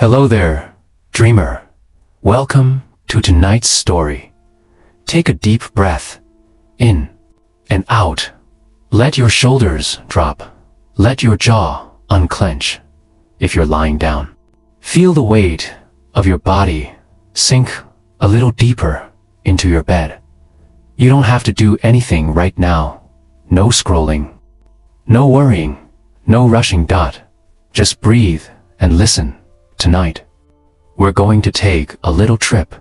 Hello there, dreamer. Welcome to tonight's story. Take a deep breath, in and out. Let your shoulders drop. Let your jaw unclench. If you're lying down, feel the weight of your body sink a little deeper into your bed. You don't have to do anything right now. No scrolling, no worrying, no rushing. Just breathe and listen. Tonight, we're going to take a little trip,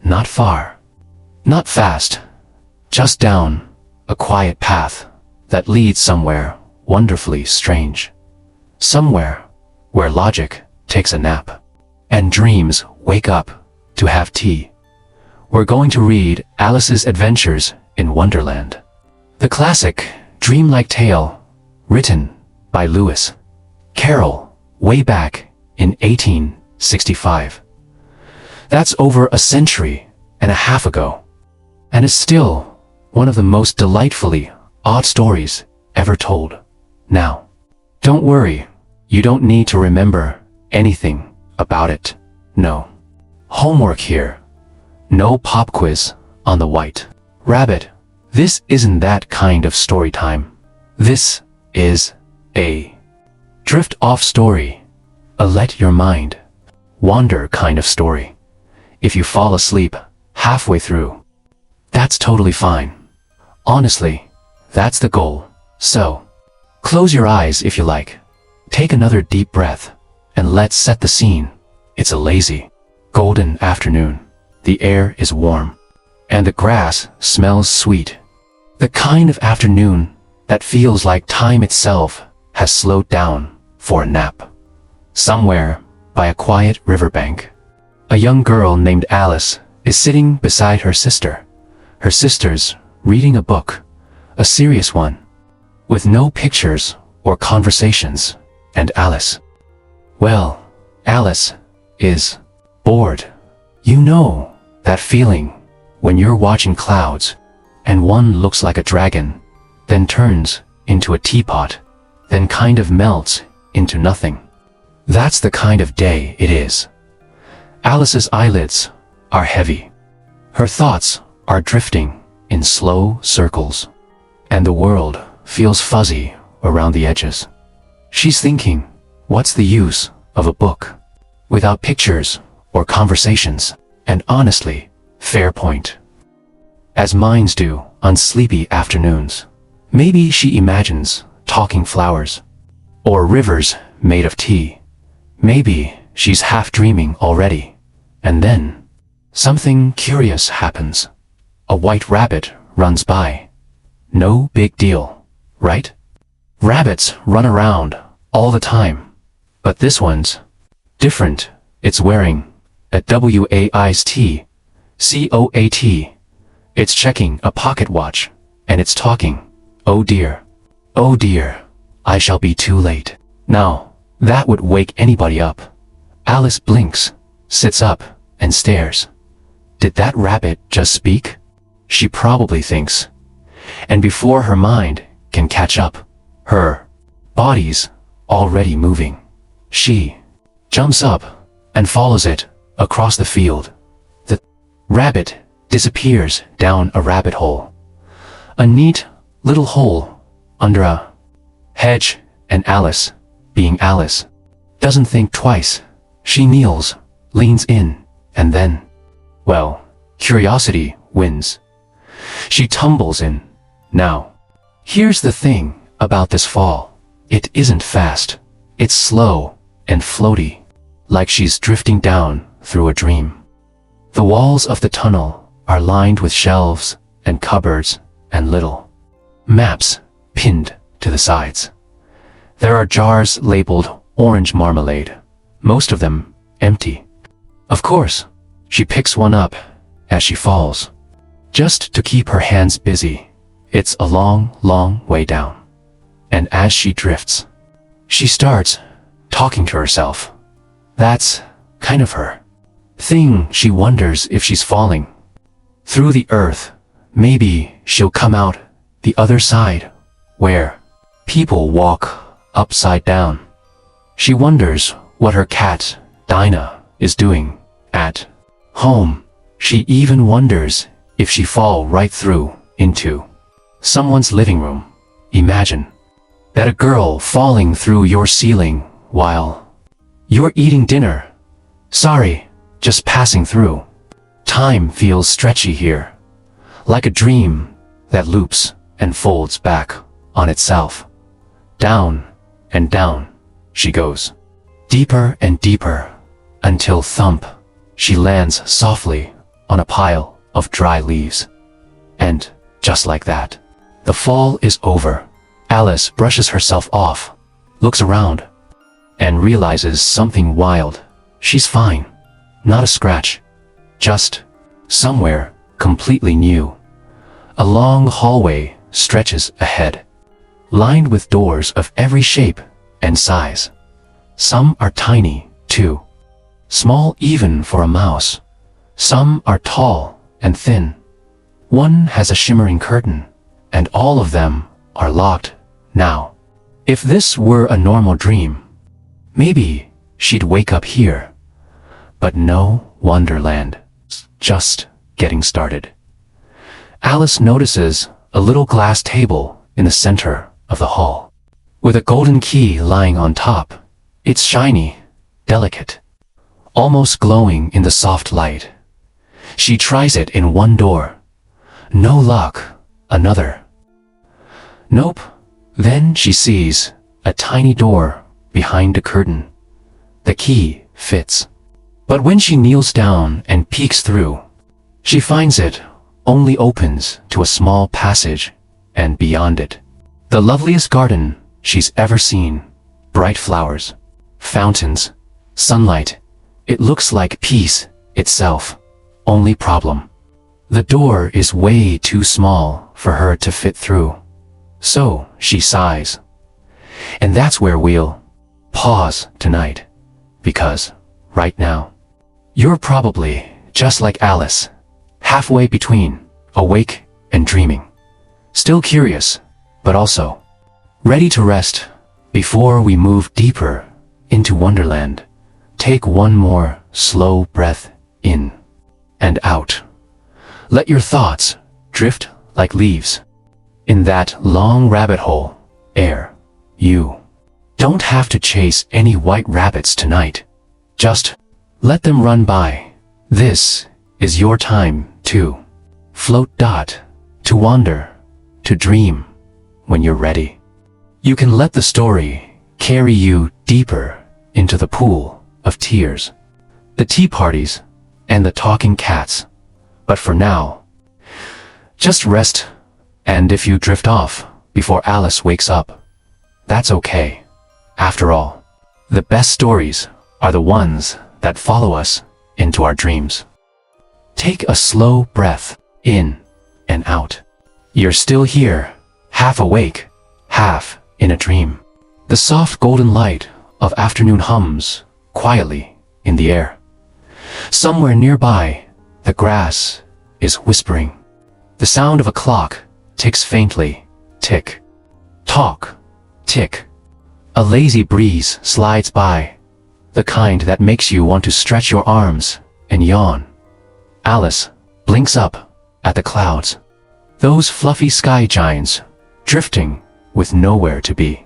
not far, not fast, just down a quiet path that leads somewhere wonderfully strange. Somewhere where logic takes a nap and dreams wake up to have tea. We're going to read Alice's Adventures in Wonderland, the classic dreamlike tale written by Lewis Carroll way back in 1865. That's over a century and a half ago, and is still one of the most delightfully odd stories ever told. Now, don't worry, you don't need to remember anything about it. No homework here. No pop quiz on the white rabbit. This isn't that kind of story time. This is a drift-off story. A let your mind wander kind of story. If you fall asleep halfway through, that's totally fine. Honestly, that's the goal. So, close your eyes if you like. Take another deep breath, and let's set the scene. It's a lazy, golden afternoon. The air is warm, and the grass smells sweet. The kind of afternoon that feels like time itself has slowed down for a nap. Somewhere by a quiet riverbank, a young girl named Alice is sitting beside her sister. Her sister's reading a book, a serious one, with no pictures or conversations, and Alice is bored. You know that feeling when you're watching clouds and one looks like a dragon, then turns into a teapot, then kind of melts into nothing. That's the kind of day it is. Alice's eyelids are heavy. Her thoughts are drifting in slow circles, and the world feels fuzzy around the edges. She's thinking, what's the use of a book without pictures or conversations? And honestly, fair point. As minds do on sleepy afternoons. Maybe she imagines talking flowers or rivers made of tea. Maybe she's half dreaming already. And then, something curious happens. A white rabbit runs by. No big deal, right? Rabbits run around all the time. But this one's different. It's wearing a WAIST COAT. It's checking a pocket watch, and it's talking. Oh dear, I shall be too late. Now, that would wake anybody up. Alice blinks, sits up, and stares. Did that rabbit just speak? She probably thinks. And before her mind can catch up, her body's already moving. She jumps up and follows it across the field. The rabbit disappears down a rabbit hole. A neat little hole under a hedge, and Alice, being Alice, doesn't think twice. She kneels, leans in, and then, well, curiosity wins. She tumbles in. Now, here's the thing about this fall. It isn't fast. It's slow and floaty, like she's drifting down through a dream. The walls of the tunnel are lined with shelves and cupboards and little maps pinned to the sides. There are jars labeled orange marmalade, most of them empty. Of course, she picks one up as she falls, just to keep her hands busy. It's a long, long way down. And as she drifts, she starts talking to herself. That's kind of her thing. She wonders if she's falling through the earth. Maybe she'll come out the other side, where people walk upside down. She wonders what her cat Dinah is doing at home. She even wonders if she fall right through into someone's living room. Imagine that a girl falling through your ceiling while you're eating dinner. Sorry, just passing through. Time feels stretchy here, like a dream that loops and folds back on itself. Down and down she goes, deeper and deeper, until thump, she lands softly on a pile of dry leaves. And just like that, the fall is over. Alice brushes herself off, looks around, and realizes something wild. She's fine. Not a scratch. Just somewhere completely new. A long hallway stretches ahead, lined with doors of every shape and size. Some are tiny, too. Small even for a mouse. Some are tall and thin. One has a shimmering curtain, and all of them are locked now. If this were a normal dream, maybe she'd wake up here. But no, Wonderland, just getting started. Alice notices a little glass table in the center of the hall, with a golden key lying on top. It's shiny, delicate, almost glowing in the soft light. She tries it in one door. No luck. Another. Nope. Then she sees a tiny door behind a curtain. The key fits. But when she kneels down and peeks through, she finds it only opens to a small passage, and beyond it, the loveliest garden she's ever seen. Bright flowers, fountains, sunlight. It looks like peace itself. Only problem: the door is way too small for her to fit through. So she sighs. And that's where we'll pause tonight. Because right now, you're probably just like Alice, halfway between awake and dreaming. Still curious, but also ready to rest. Before we move deeper into Wonderland, take one more slow breath in and out. Let your thoughts drift like leaves in that long rabbit hole. You don't have to chase any white rabbits tonight. Just let them run by. This is your time to float. To wander, to dream. When you're ready, you can let the story carry you deeper into the pool of tears, the tea parties, and the talking cats. But for now, just rest. And if you drift off before Alice wakes up, that's okay. After all, the best stories are the ones that follow us into our dreams. Take a slow breath in and out. You're still here, half awake, half in a dream. The soft golden light of afternoon hums quietly in the air. Somewhere nearby, the grass is whispering. The sound of a clock ticks faintly. Tick, tock, tick. A lazy breeze slides by, the kind that makes you want to stretch your arms and yawn. Alice blinks up at the clouds, those fluffy sky giants drifting with nowhere to be.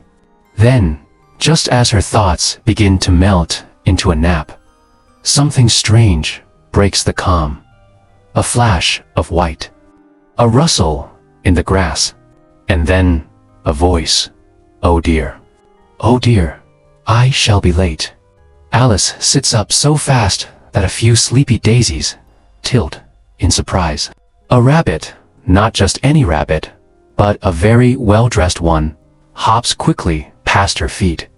Then, just as her thoughts begin to melt into a nap, something strange breaks the calm. A flash of white, a rustle in the grass, and then a voice. Oh dear, I shall be late. Alice sits up so fast that a few sleepy daisies tilt in surprise. A rabbit, not just any rabbit, but a very well-dressed one, hops quickly past her feet.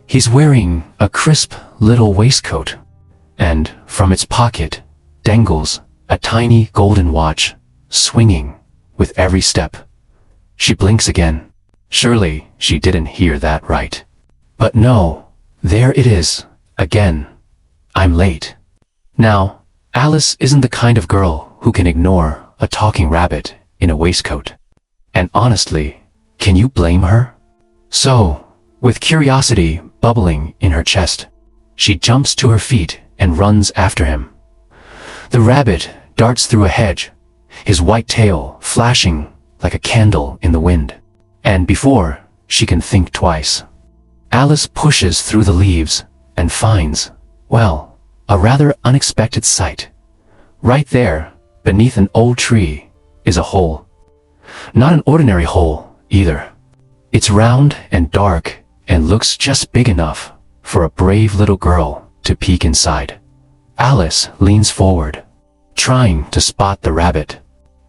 He's wearing a crisp little waistcoat, and from its pocket dangles a tiny golden watch, swinging with every step. She blinks again. Surely she didn't hear that right. But no, there it is, again. I'm late. Now, Alice isn't the kind of girl who can ignore a talking rabbit in a waistcoat. And honestly, can you blame her? So, with curiosity bubbling in her chest, She jumps to her feet and runs after him. The rabbit darts through a hedge, his white tail flashing like a candle in the wind. And before she can think twice, Alice pushes through the leaves and finds, well, a rather unexpected sight. Right there, beneath an old tree, is a hole. Not an ordinary hole, either. It's round and dark and looks just big enough for a brave little girl to peek inside. Alice leans forward, trying to spot the rabbit.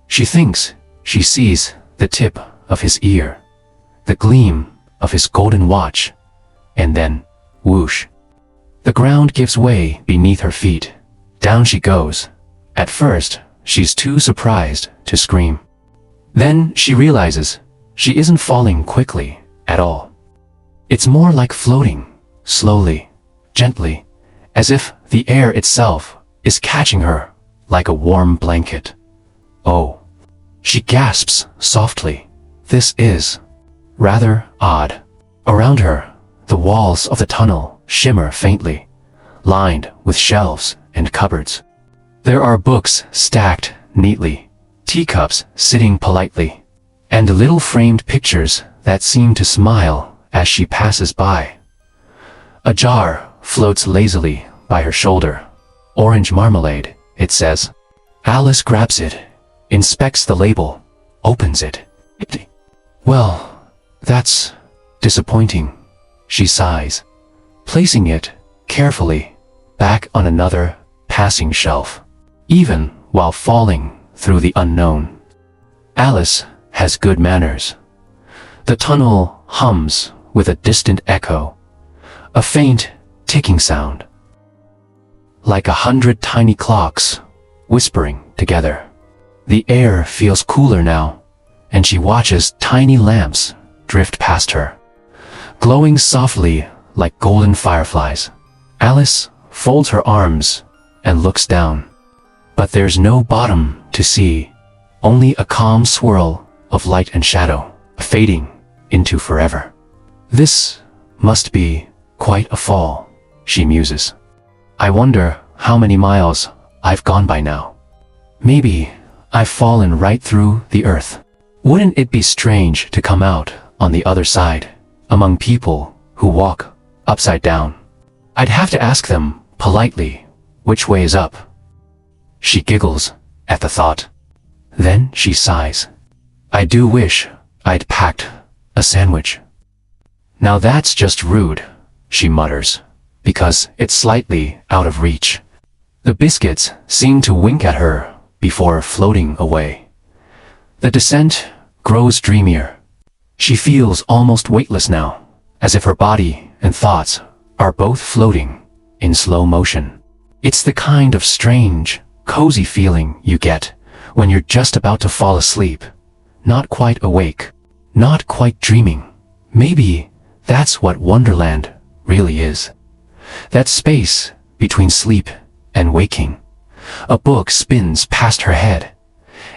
She thinks she sees the tip of his ear, the gleam of his golden watch, and then, whoosh. The ground gives way beneath her feet. Down she goes. At first, she's too surprised to scream. Then she realizes she isn't falling quickly at all. It's more like floating, slowly, gently, as if the air itself is catching her like a warm blanket. Oh. She gasps softly. This is rather odd. Around her, the walls of the tunnel shimmer faintly, lined with shelves and cupboards. There are books stacked neatly, teacups sitting politely, and little framed pictures that seem to smile as she passes by. A jar floats lazily by her shoulder. Orange marmalade, it says. Alice grabs it, inspects the label, opens it. Well, that's disappointing, she sighs, placing it carefully back on another passing shelf. Even while falling through the unknown, Alice has good manners. The tunnel hums with a distant echo, a faint ticking sound, like 100 tiny clocks whispering together. The air feels cooler now, and she watches tiny lamps drift past her, glowing softly like golden fireflies. Alice folds her arms and looks down. But there's no bottom to see, only a calm swirl of light and shadow, fading into forever. This must be quite a fall, she muses. I wonder how many miles I've gone by now. Maybe I've fallen right through the earth. Wouldn't it be strange to come out on the other side, among people who walk upside down? I'd have to ask them politely which way is up. She giggles at the thought. Then she sighs. I do wish I'd packed a sandwich. Now that's just rude, she mutters, because it's slightly out of reach. The biscuits seem to wink at her before floating away. The descent grows dreamier. She feels almost weightless now, as if her body and thoughts are both floating in slow motion. It's the kind of strange, cozy feeling you get when you're just about to fall asleep, not quite awake, not quite dreaming. Maybe that's what Wonderland really is. That space between sleep and waking. A book spins past her head.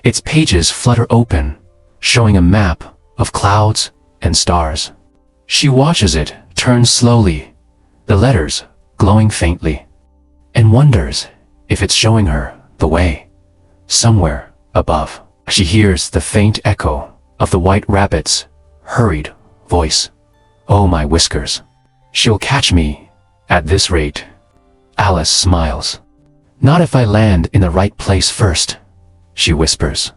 Its pages flutter open, showing a map of clouds and stars. She watches it turn slowly, the letters glowing faintly, and wonders if it's showing her the way. Somewhere above, she hears the faint echo of the white rabbit's hurried voice. Oh, my whiskers. She'll catch me at this rate. Alice smiles. Not if I land in the right place first, she whispers.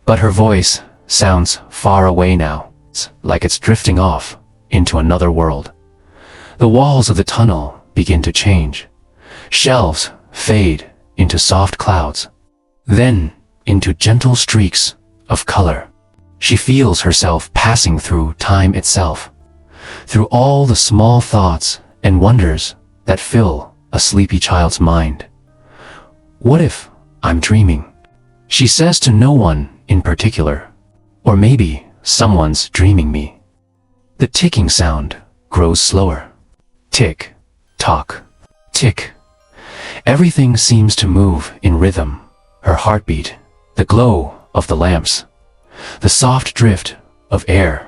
But her voice sounds far away now, like it's drifting off into another world. The walls of the tunnel begin to change. Shelves fade into soft clouds, then into gentle streaks of color. She feels herself passing through time itself, through all the small thoughts and wonders that fill a sleepy child's mind. What if I'm dreaming? She says to no one in particular, or maybe someone's dreaming me. The ticking sound grows slower. Tick, tock, tick. Everything seems to move in rhythm. Her heartbeat, the glow of the lamps, the soft drift of air.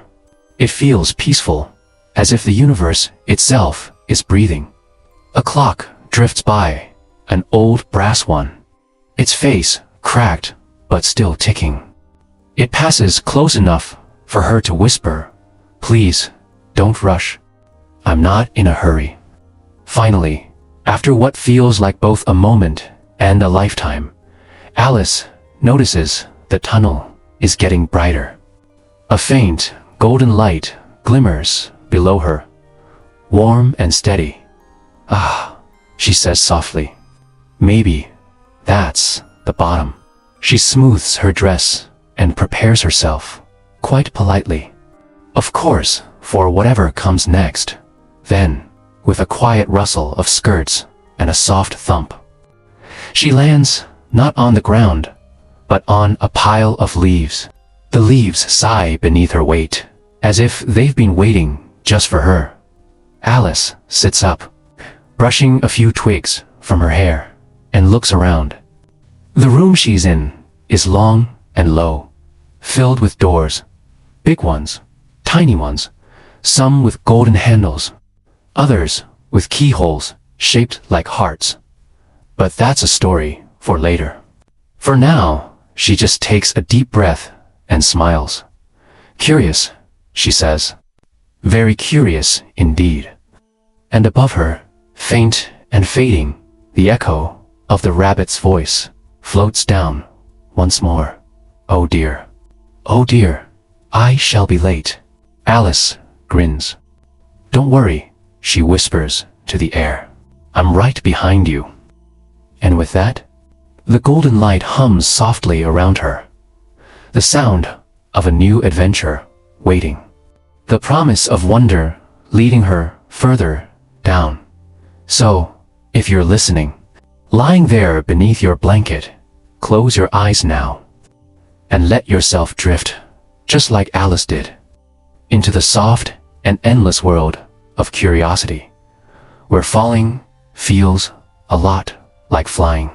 It feels peaceful, as if the universe itself is breathing. A clock drifts by, an old brass one. Its face cracked, but still ticking. It passes close enough for her to whisper, "Please, don't rush. I'm not in a hurry." Finally, after what feels like both a moment and a lifetime, Alice notices the tunnel is getting brighter. A faint, golden light glimmers below her, warm and steady. "Ah," she says softly. "Maybe that's the bottom." She smooths her dress and prepares herself, quite politely. Of course, for whatever comes next. Then, with a quiet rustle of skirts and a soft thump, she lands not on the ground, but on a pile of leaves. The leaves sigh beneath her weight, as if they've been waiting just for her. Alice sits up, brushing a few twigs from her hair, and looks around. The room she's in is long and low, filled with doors, big ones, tiny ones, some with golden handles, others with keyholes shaped like hearts. But that's a story for later. For now, she just takes a deep breath and smiles. "Curious," she says. "Very curious indeed." And above her, faint and fading, the echo of the rabbit's voice floats down once more. "Oh dear. Oh dear, I shall be late." Alice grins. "Don't worry," she whispers to the air. "I'm right behind you." And with that, the golden light hums softly around her. The sound of a new adventure waiting. The promise of wonder leading her further down. So, if you're listening, lying there beneath your blanket, close your eyes now and let yourself drift, just like Alice did, into the soft and endless world of curiosity, where falling feels a lot like flying.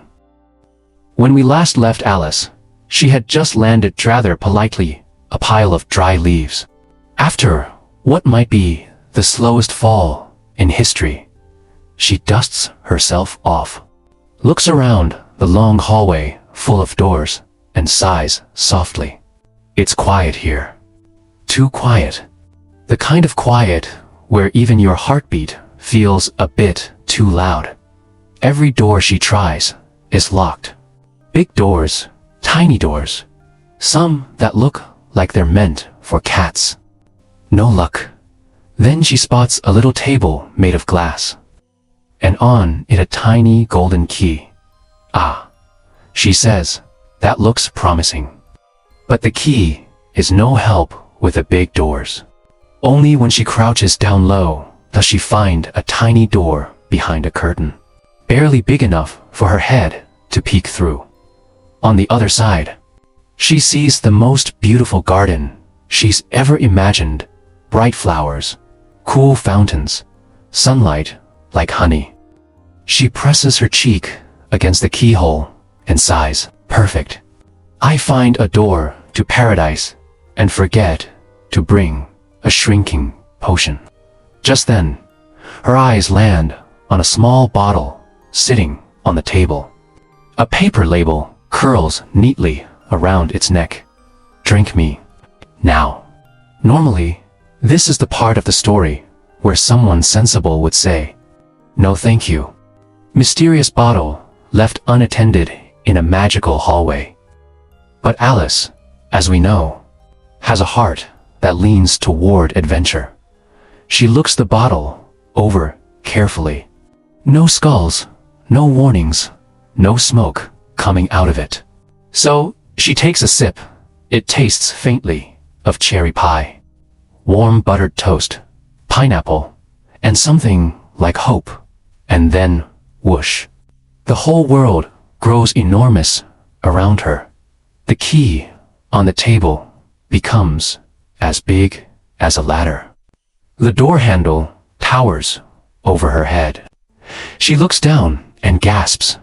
When we last left Alice, she had just landed rather politely a pile of dry leaves. After what might be the slowest fall in history, she dusts herself off, looks around the long hallway full of doors, and sighs softly. It's quiet here. Too quiet. The kind of quiet where even your heartbeat feels a bit too loud. Every door she tries is locked. Big doors, tiny doors, some that look like they're meant for cats. No luck. Then she spots a little table made of glass, and on it a tiny golden key. "Ah," she says, "that looks promising." But the key is no help with the big doors. Only when she crouches down low does she find a tiny door behind a curtain, barely big enough for her head to peek through. On the other side, she sees the most beautiful garden she's ever imagined. Bright flowers, cool fountains, sunlight like honey. She presses her cheek against the keyhole and sighs, "Perfect. I find a door to paradise and forget to bring a shrinking potion." Just then, her eyes land on a small bottle sitting on the table. A paper label curls neatly around its neck. "Drink me now." Normally, this is the part of the story where someone sensible would say, "No thank you." Mysterious bottle left unattended in a magical hallway. But Alice, as we know, has a heart that leans toward adventure. She looks the bottle over carefully. No skulls, no warnings, no smoke coming out of it. So she takes a sip. It tastes faintly of cherry pie, warm buttered toast, pineapple, and something like hope. And then, whoosh, the whole world grows enormous around her. The key on the table becomes as big as a ladder. The door handle towers over her head. She looks down and gasps.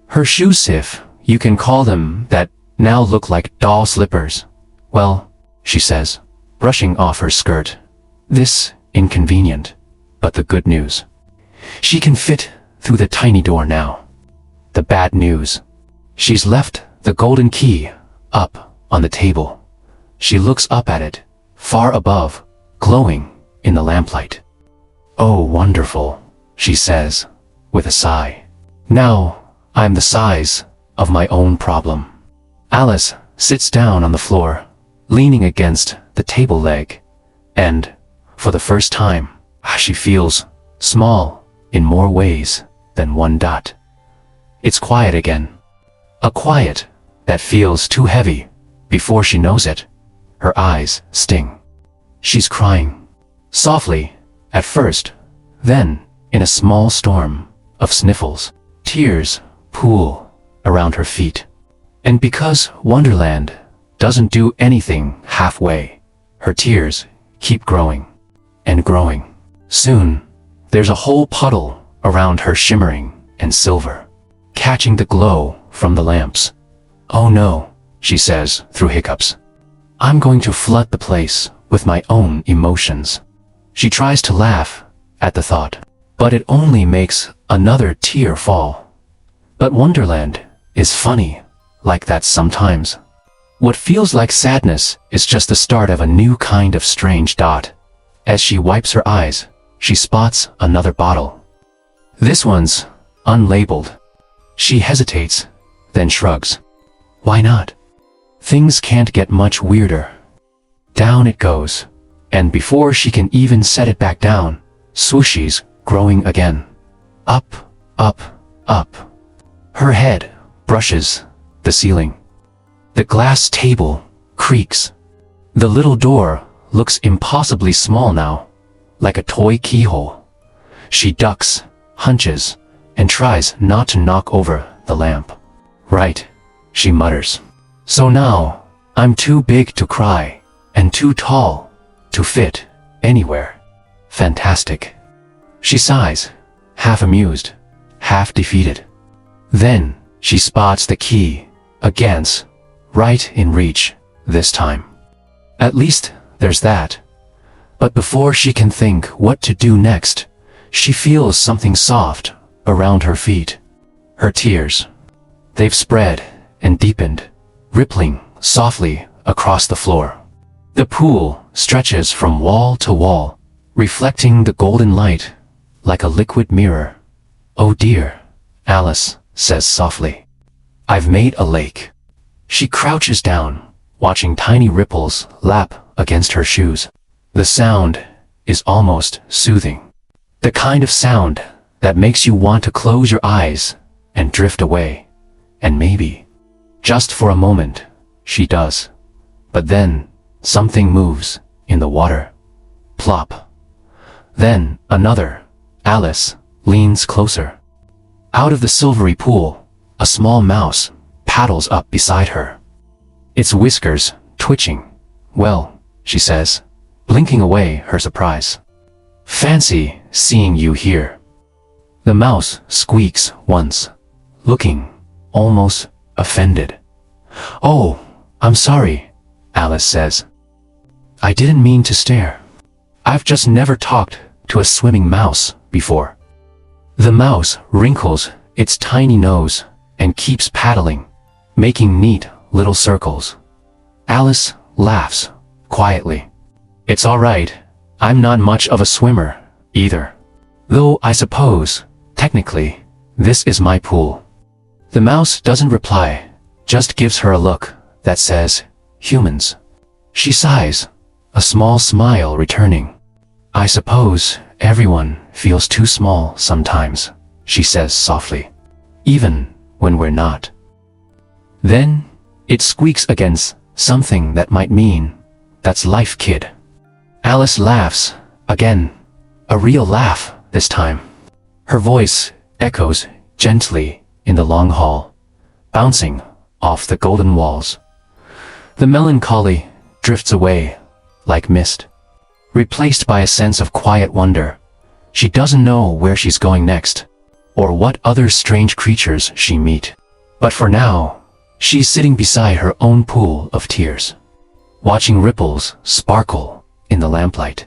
Her shoes, if you can call them that, now look like doll slippers. "Well," she says, brushing off her skirt, "this inconvenient, but the good news. She can fit through the tiny door now. The bad news. She's left the golden key up on the table. She looks up at it, far above, glowing in the lamplight. "Oh, wonderful," she says, with a sigh. "Now I'm the size of my own problem." Alice sits down on the floor, leaning against the table leg, and, for the first time, she feels small in more ways than one dot. It's quiet again. A quiet that feels too heavy. Before she knows it, her eyes sting. She's crying. Softly, at first, then, in a small storm of sniffles, tears pool around her feet. And because Wonderland doesn't do anything halfway, her tears keep growing and growing. Soon, there's a whole puddle around her, shimmering and silver, catching the glow from the lamps. "Oh no," she says through hiccups. "I'm going to flood the place with my own emotions." She tries to laugh at the thought, but it only makes another tear fall. But Wonderland is funny like that sometimes. What feels like sadness is just the start of a new kind of strange dot. As she wipes her eyes, she spots another bottle. This one's unlabeled. She hesitates, then shrugs. Why not? Things can't get much weirder. Down it goes, and before she can even set it back down, swooshies growing again. Up, up, up. Her head brushes the ceiling. The glass table creaks. The little door looks impossibly small now, like a toy keyhole. She ducks, hunches, and tries not to knock over the lamp. "Right," she mutters. "So now, I'm too big to cry, and too tall to fit anywhere. Fantastic." She sighs, half amused, half defeated. Then, she spots the key, against, right in reach, this time. At least, there's that. But before she can think what to do next, she feels something soft around her feet. Her tears. They've spread and deepened, rippling softly across the floor. The pool stretches from wall to wall, reflecting the golden light like a liquid mirror. "Oh dear," Alice says softly. "I've made a lake." She crouches down, watching tiny ripples lap against her shoes. The sound is almost soothing. The kind of sound that makes you want to close your eyes and drift away. And maybe, just for a moment, she does. But then, something moves in the water. Plop. Then, another. Alice leans closer. Out of the silvery pool, a small mouse paddles up beside her. Its whiskers twitching. "Well," she says, blinking away her surprise. "Fancy seeing you here." The mouse squeaks once, looking almost offended. "Oh, I'm sorry," Alice says. "I didn't mean to stare. I've just never talked to a swimming mouse before." The mouse wrinkles its tiny nose and keeps paddling, making neat little circles. Alice laughs quietly. "It's all right. I'm not much of a swimmer, either. Though I suppose, technically, this is my pool." The mouse doesn't reply, just gives her a look that says, "Humans." She sighs, a small smile returning. "I suppose everyone feels too small sometimes," she says softly. "Even when we're not." Then, it squeaks against something that might mean, "That's life, kid." Alice laughs, again. A real laugh, this time. Her voice echoes gently in the long hall, bouncing off the golden walls. The melancholy drifts away, like mist, replaced by a sense of quiet wonder. She doesn't know where she's going next, or what other strange creatures she meet. But for now, she's sitting beside her own pool of tears, watching ripples sparkle in the lamplight.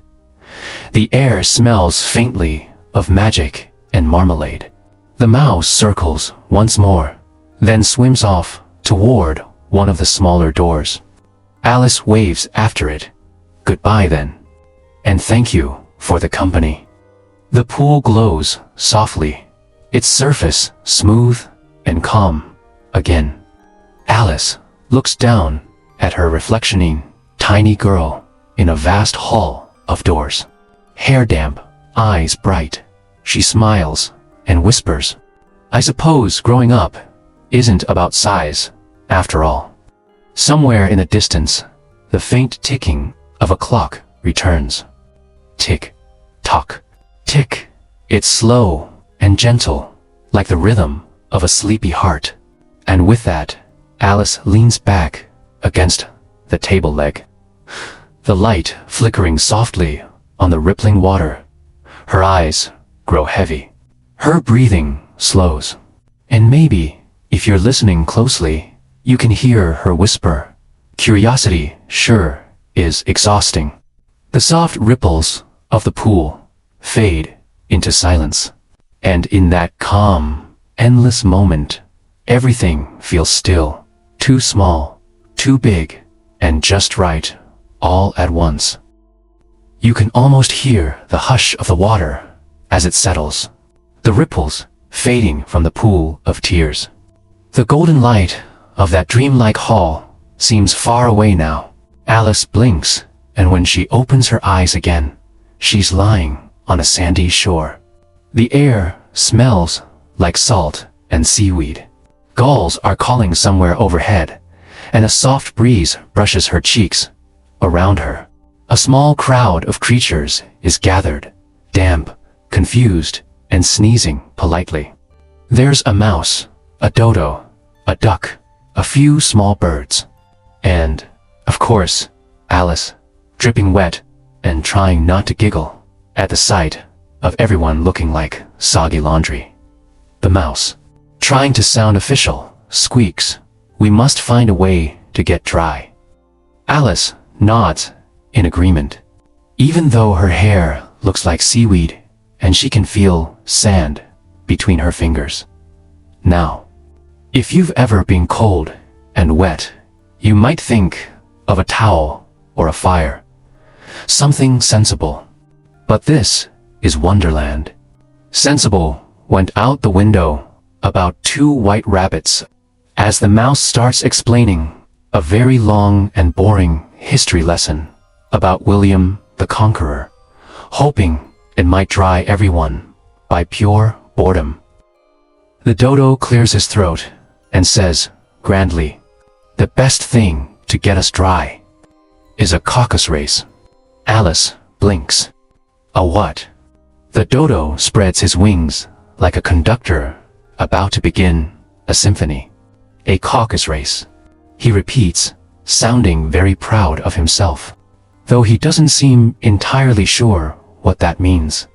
The air smells faintly of magic and marmalade. The mouse circles once more, then swims off toward one of the smaller doors. Alice waves after it. Goodbye then. And thank you for the company. The pool glows softly, its surface smooth and calm again. Alice looks down at her reflectioning tiny girl in a vast hall of doors. Hair damp, eyes bright. She smiles and whispers, I suppose growing up isn't about size, after all. Somewhere in the distance, the faint ticking of a clock returns. Tick, tock, tick. It's slow and gentle, like the rhythm of a sleepy heart. And with that, Alice leans back against the table leg. The light flickering softly on the rippling water. Her eyes grow heavy. Her breathing slows. And maybe, if you're listening closely, you can hear her whisper, curiosity sure is exhausting. The soft ripples of the pool fade into silence. And in that calm, endless moment, everything feels still, too small, too big, and just right, all at once. You can almost hear the hush of the water as it settles, the ripples fading from the pool of tears. The golden light of that dreamlike hall seems far away now. Alice blinks, and when she opens her eyes again, she's lying on a sandy shore. The air smells like salt and seaweed. Gulls are calling somewhere overhead, and a soft breeze brushes her cheeks. Around her, a small crowd of creatures is gathered, damp, confused, and sneezing politely. There's a mouse, a dodo, a duck, a few small birds, and, of course, Alice, dripping wet and trying not to giggle at the sight of everyone looking like soggy laundry. The mouse, trying to sound official, squeaks, "We must find a way to get dry." Alice nods in agreement, even though her hair looks like seaweed and she can feel sand between her fingers. Now, if you've ever been cold and wet, you might think of a towel or a fire, something sensible. But this is Wonderland. Sensible went out the window about 2 white rabbits as the mouse starts explaining a very long and boring history lesson about William the Conqueror, hoping it might dry everyone by pure boredom. The dodo clears his throat and says grandly, "The best thing to get us dry is a caucus race." Alice blinks. A what? The dodo spreads his wings like a conductor about to begin a symphony. A caucus race, he repeats, sounding very proud of himself, though he doesn't seem entirely sure what that means.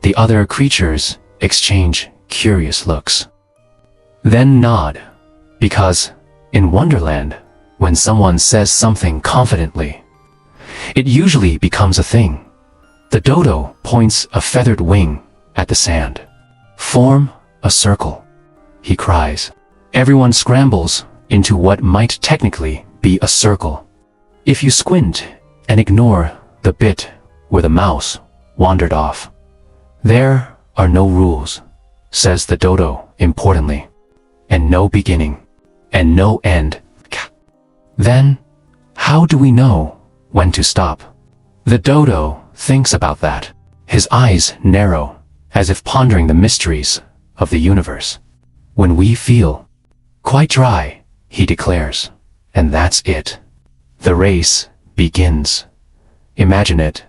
The other creatures exchange curious looks, then nod, because in Wonderland, when someone says something confidently, it usually becomes a thing. The dodo points a feathered wing at the sand. "Form a circle," he cries. Everyone scrambles into what might technically be a circle. If you squint and ignore the bit where the mouse wandered off. "There are no rules," says the dodo importantly, "and no beginning, and no end." Then, how do we know when to stop? The dodo thinks about that, his eyes narrow, as if pondering the mysteries of the universe. "When we feel quite dry," he declares, "and that's it. The race begins." Imagine it,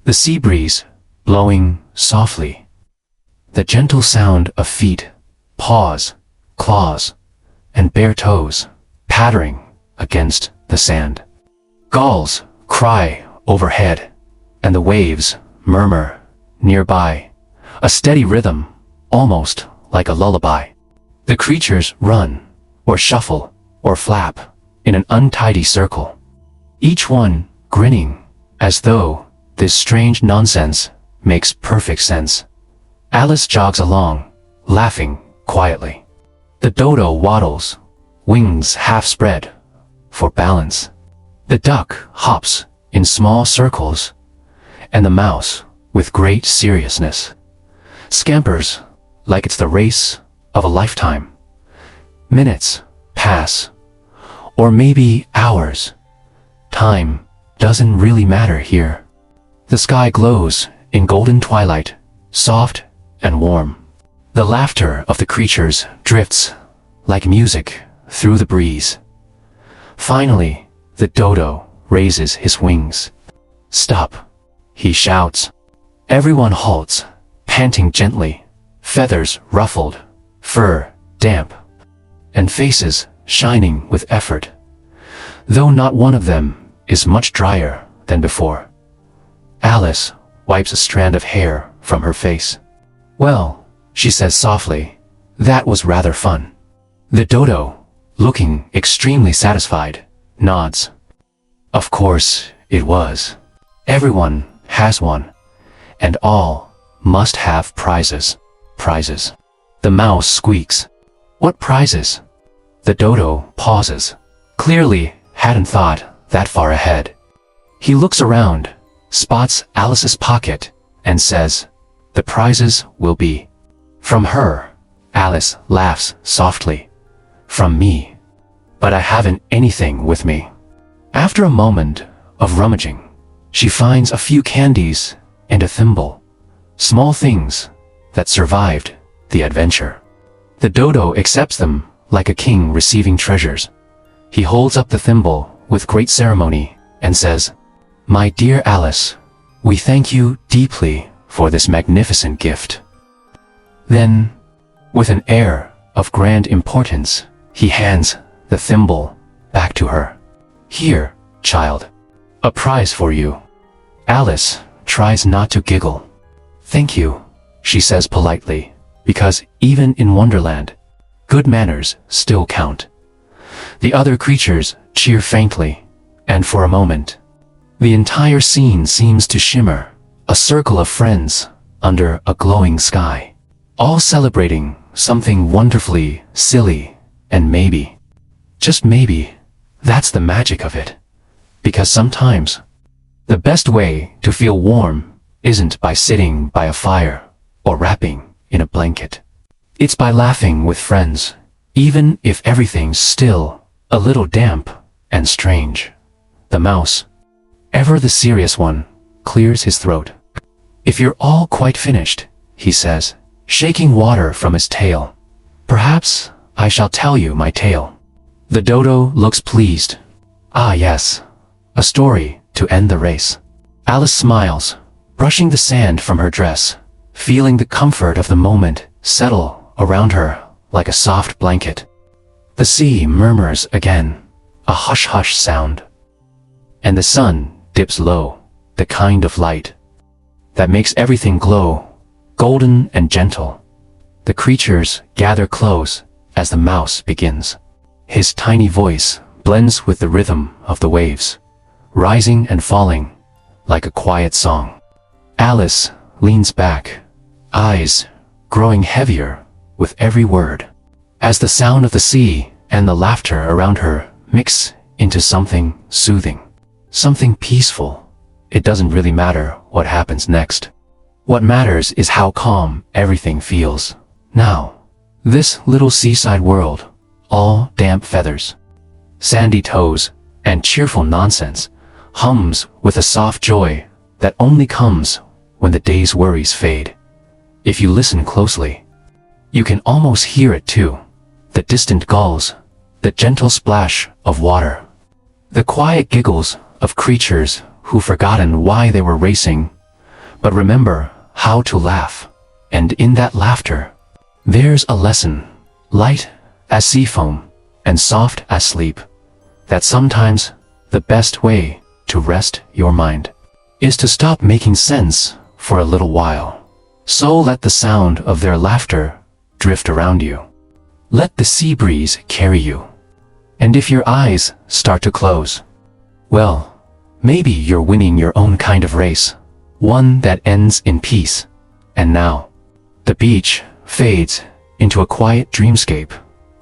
the sea breeze blowing softly, the gentle sound of feet, paws, claws, and bare toes pattering against the sand. Gulls cry overhead, and the waves murmur nearby, a steady rhythm, almost like a lullaby. The creatures run, or shuffle, or flap, in an untidy circle, each one grinning as though this strange nonsense makes perfect sense. Alice jogs along, laughing quietly. The dodo waddles, wings half spread, for balance. The duck hops in small circles, and the mouse, with great seriousness, scampers like it's the race of a lifetime. Minutes pass, or maybe hours. Time doesn't really matter here. The sky glows in golden twilight, soft and warm. The laughter of the creatures drifts like music through the breeze. Finally, the dodo raises his wings. "Stop," he shouts. Everyone halts, panting gently, feathers ruffled, fur damp, and faces shining with effort, though not one of them is much drier than before. Alice wipes a strand of hair from her face. "Well," she says softly, "that was rather fun." The dodo, looking extremely satisfied, nods. Of course it was. Everyone has one, and all must have prizes. Prizes. The mouse squeaks. "What prizes?" The dodo pauses, clearly hadn't thought that far ahead. He looks around, spots Alice's pocket, and says, "The prizes will be." From her, Alice laughs softly. "From me. But I haven't anything with me." After a moment of rummaging, she finds a few candies and a thimble, small things that survived the adventure. The dodo accepts them like a king receiving treasures. He holds up the thimble with great ceremony and says, "My dear Alice, we thank you deeply for this magnificent gift." Then, with an air of grand importance, he hands the thimble back to her. "Here, child, a prize for you." Alice tries not to giggle. "Thank you," she says politely, because even in Wonderland, good manners still count. The other creatures cheer faintly, and for a moment, the entire scene seems to shimmer, a circle of friends under a glowing sky, all celebrating something wonderfully silly, and maybe, just maybe, that's the magic of it. Because sometimes, the best way to feel warm isn't by sitting by a fire or wrapping in a blanket. It's by laughing with friends, even if everything's still a little damp and strange. The mouse, ever the serious one, clears his throat. "If you're all quite finished," he says, shaking water from his tail, "perhaps I shall tell you my tale." The dodo looks pleased. "Ah yes, a story to end the race." Alice smiles, brushing the sand from her dress, feeling the comfort of the moment settle around her like a soft blanket. The sea murmurs again, a hush-hush sound. And the sun dips low, the kind of light that makes everything glow, golden and gentle. The creatures gather close as the mouse begins. His tiny voice blends with the rhythm of the waves, rising and falling like a quiet song. Alice leans back, eyes growing heavier with every word, as the sound of the sea and the laughter around her mix into something soothing, something peaceful. It doesn't really matter what happens next. What matters is how calm everything feels now. This little seaside world, all damp feathers, sandy toes, and cheerful nonsense, hums with a soft joy that only comes when the day's worries fade. If you listen closely, you can almost hear it too. The distant gulls, the gentle splash of water, the quiet giggles of creatures who've forgotten why they were racing, but remember how to laugh. And in that laughter, there's a lesson, light as sea foam and soft as sleep, that sometimes the best way to rest your mind is to stop making sense for a little while. So let the sound of their laughter drift around you. Let the sea breeze carry you. And if your eyes start to close, well, maybe you're winning your own kind of race, one that ends in peace. And now, the beach fades into a quiet dreamscape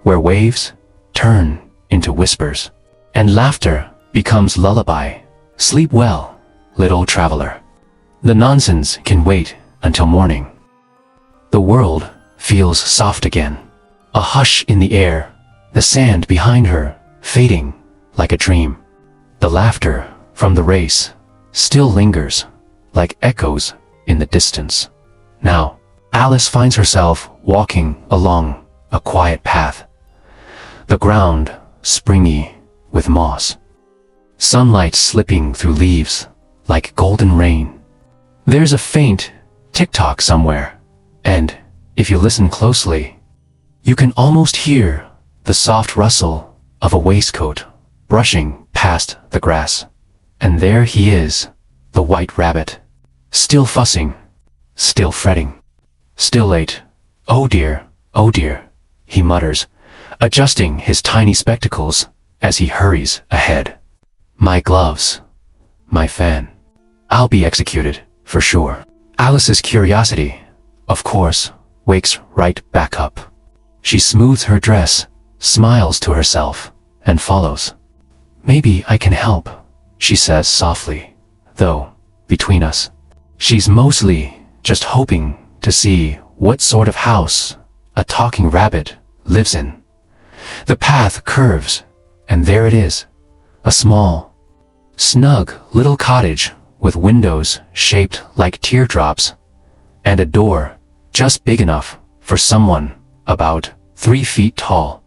where waves turn into whispers and laughter becomes lullaby. Sleep well, little traveler. The nonsense can wait until morning. The world feels soft again. A hush in the air, the sand behind her fading like a dream. The laughter from the race still lingers like echoes in the distance. Now, Alice finds herself walking along a quiet path. The ground springy with moss. Sunlight slipping through leaves like golden rain. There's a faint tick-tock somewhere, and if you listen closely, you can almost hear the soft rustle of a waistcoat brushing past the grass. And there he is, the white rabbit, still fussing, still fretting, still late. Oh dear, he mutters, adjusting his tiny spectacles as he hurries ahead. My gloves, my fan. I'll be executed, for sure. Alice's curiosity, of course, wakes right back up. She smooths her dress, smiles to herself, and follows. Maybe I can help, she says softly, though, between us, she's mostly just hoping to see what sort of house a talking rabbit lives in. The path curves, and there it is, a small, snug little cottage with windows shaped like teardrops, and a door just big enough for someone about 3 feet tall.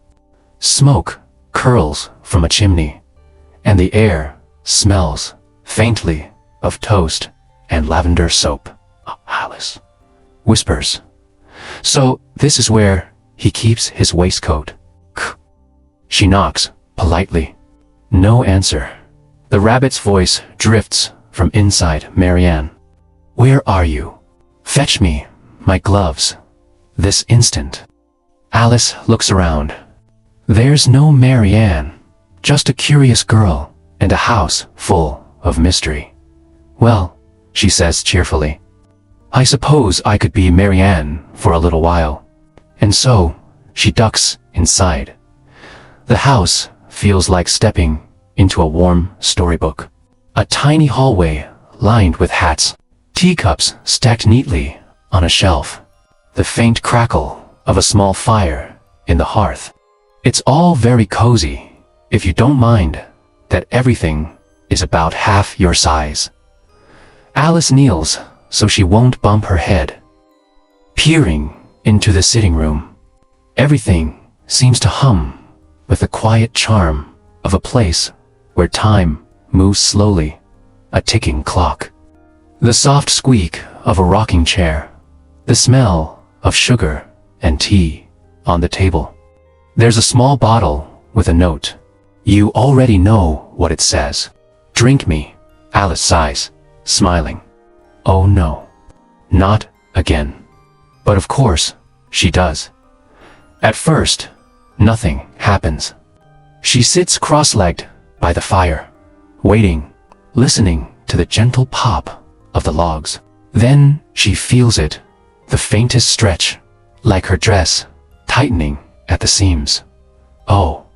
Smoke curls from a chimney, and the air smells faintly of toast and lavender soap. Alice whispers, so this is where he keeps his waistcoat. She knocks politely. No answer. The rabbit's voice drifts from inside Marianne. Where are you? Fetch me my gloves this instant. Alice looks around. There's no Marianne, just a curious girl and a house full of mystery. Well, she says cheerfully, I suppose I could be Marianne for a little while. And so, she ducks inside. The house feels like stepping into a warm storybook. A tiny hallway lined with hats, teacups stacked neatly on a shelf, the faint crackle of a small fire in the hearth. It's all very cozy, if you don't mind that everything is about half your size. Alice kneels so she won't bump her head. Peering into the sitting room, everything seems to hum with the quiet charm of a place where time moves slowly, a ticking clock. The soft squeak of a rocking chair, the smell of sugar and tea on the table. There's a small bottle with a note. You already know what it says. Drink me, Alice sighs, smiling. Oh no, not again. But of course, she does. At first, nothing happens. She sits cross-legged by the fire, waiting, listening to the gentle pop of the logs. Then she feels it, the faintest stretch, like her dress tightening at the seams. Oh,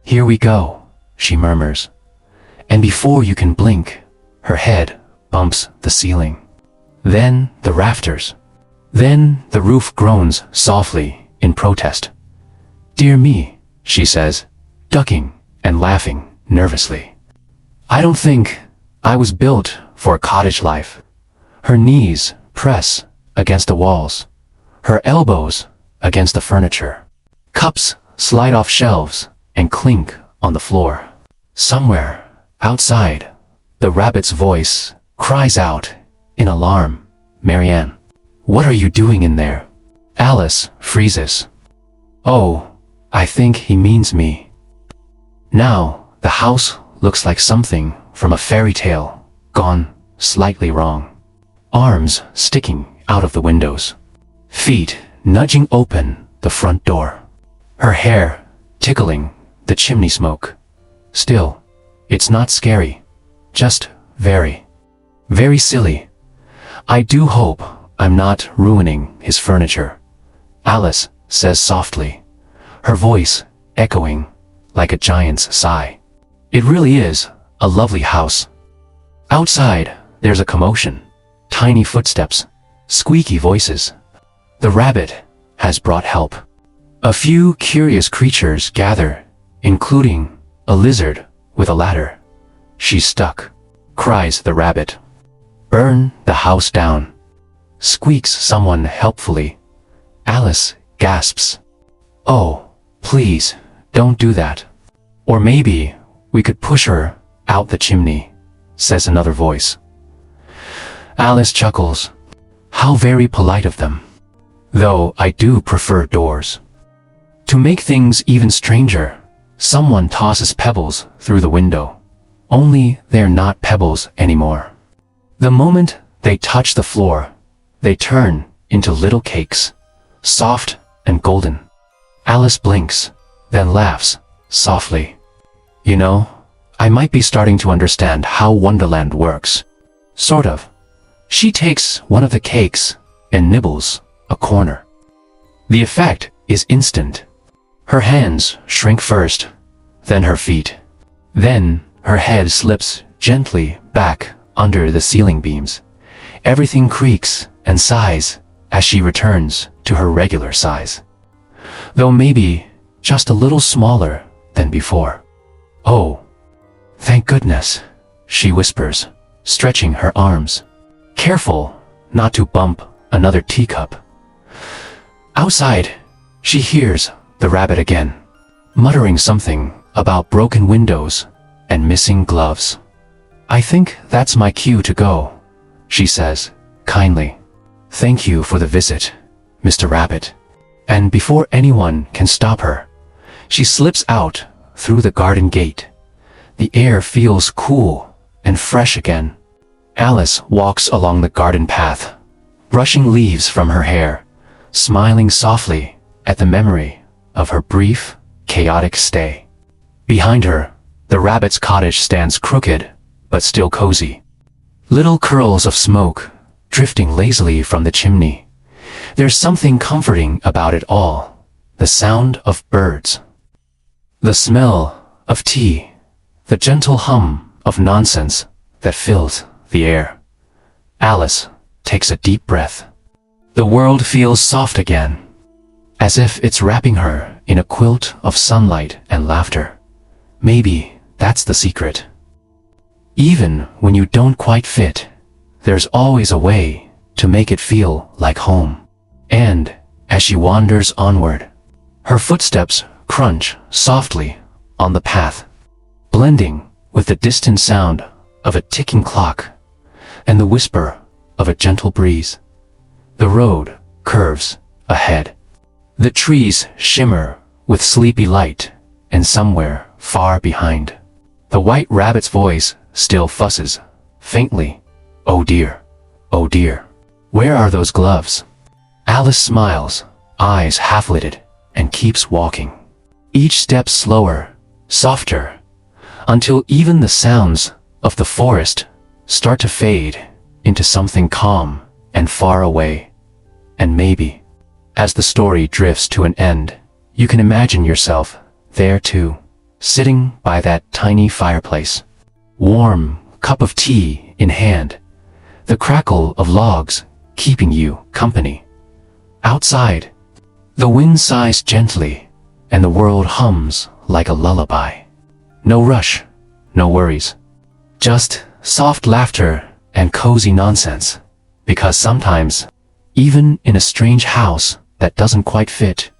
here we go, she murmurs. And before you can blink, her head bumps the ceiling. Then the rafters. Then the roof groans softly in protest. Dear me, she says, ducking and laughing nervously. I don't think I was built for a cottage life. Her knees press against the walls, her elbows against the furniture. Cups slide off shelves and clink on the floor. Somewhere outside, the rabbit's voice cries out in alarm, Marianne, what are you doing in there? Alice freezes. Oh, I think he means me. Now, the house looks like something from a fairy tale, gone slightly wrong. Arms sticking out of the windows. Feet nudging open the front door. Her hair tickling the chimney smoke. Still, it's not scary, just very, very silly. I do hope I'm not ruining his furniture. Alice says softly, her voice echoing like a giant's sigh. It really is a lovely house. Outside, there's a commotion, tiny footsteps, squeaky voices. The rabbit has brought help. A few curious creatures gather, including a lizard with a ladder. She's stuck, cries the rabbit. Burn the house down, squeaks someone helpfully. Alice gasps. Oh, please, don't do that. Or maybe we could push her out the chimney, says another voice. Alice chuckles. How very polite of them. Though I do prefer doors. To make things even stranger, someone tosses pebbles through the window. Only they're not pebbles anymore. The moment they touch the floor, they turn into little cakes, soft and golden. Alice blinks, then laughs softly. You know, I might be starting to understand how Wonderland works. Sort of. She takes one of the cakes and nibbles a corner. The effect is instant. Her hands shrink first, then her feet. Then her head slips gently back under the ceiling beams. Everything creaks and sighs as she returns to her regular size. Though maybe just a little smaller than before. Oh, thank goodness, she whispers, stretching her arms. Careful not to bump another teacup. Outside, she hears the rabbit again, muttering something about broken windows and missing gloves. I think that's my cue to go, she says, kindly. Thank you for the visit, Mr. Rabbit. And before anyone can stop her, she slips out through the garden gate. The air feels cool and fresh again. Alice walks along the garden path, brushing leaves from her hair, smiling softly at the memory of her brief, chaotic stay. Behind her, the rabbit's cottage stands crooked, but still cozy. Little curls of smoke drifting lazily from the chimney. There's something comforting about it all. The sound of birds. The smell of tea. The gentle hum of nonsense that fills the air. Alice takes a deep breath. The world feels soft again, as if it's wrapping her in a quilt of sunlight and laughter. Maybe that's the secret. Even when you don't quite fit, there's always a way to make it feel like home. And as she wanders onward, her footsteps crunch softly on the path, blending with the distant sound of a ticking clock and the whisper of a gentle breeze. The road curves ahead. The trees shimmer with sleepy light, and somewhere far behind, the white rabbit's voice still fusses, faintly. Oh dear, where are those gloves? Alice smiles, eyes half-lidded, and keeps walking. Each step slower, softer, until even the sounds of the forest start to fade into something calm and far away. And maybe, as the story drifts to an end, you can imagine yourself there too, sitting by that tiny fireplace, warm cup of tea in hand, the crackle of logs keeping you company. Outside, the wind sighs gently, and the world hums like a lullaby. No rush, no worries, just soft laughter and cozy nonsense, because sometimes, even in a strange house that doesn't quite fit,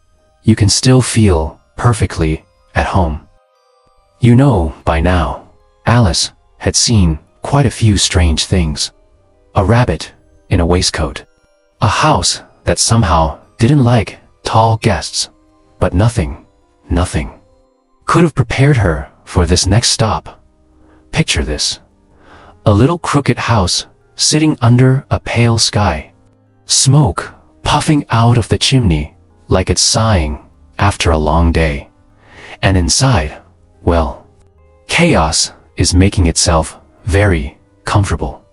you can still feel perfectly at home. You know, by now, Alice had seen quite a few strange things. A rabbit in a waistcoat. A house that somehow didn't like tall guests. But nothing could have prepared her for this next stop. Picture this. A little crooked house sitting under a pale sky. Smoke puffing out of the chimney like it's sighing after a long day. And inside, well, chaos is making itself very comfortable.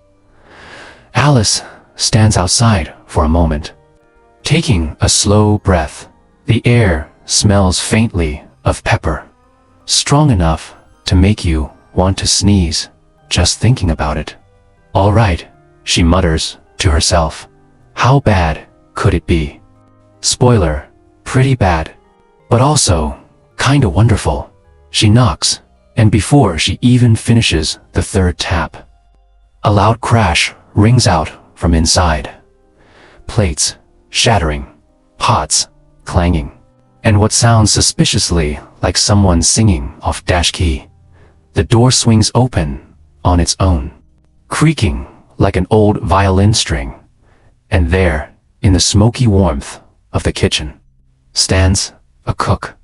Alice stands outside for a moment, taking a slow breath, The air smells faintly of pepper, strong enough to make you want to sneeze just thinking about it. All right, she mutters to herself. How bad could it be? Spoiler, pretty bad, but also kinda wonderful. She knocks, and before she even finishes the third tap, a loud crash rings out from inside. Plates shattering, pots clanging, and what sounds suspiciously like someone singing off dash key. The door swings open on its own, creaking like an old violin string, and there, in the smoky warmth of the kitchen, stands a cook.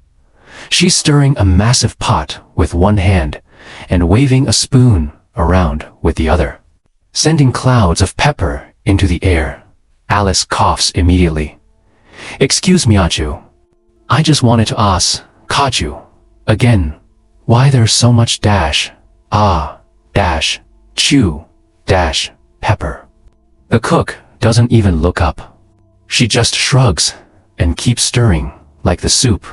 She's stirring a massive pot with one hand and waving a spoon around with the other, sending clouds of pepper into the air. Alice coughs immediately. Excuse me, Achu. I just wanted to ask, Kachu, again, why there's so much dash, dash, chew, dash, pepper. The cook doesn't even look up. She just shrugs and keeps stirring like the soup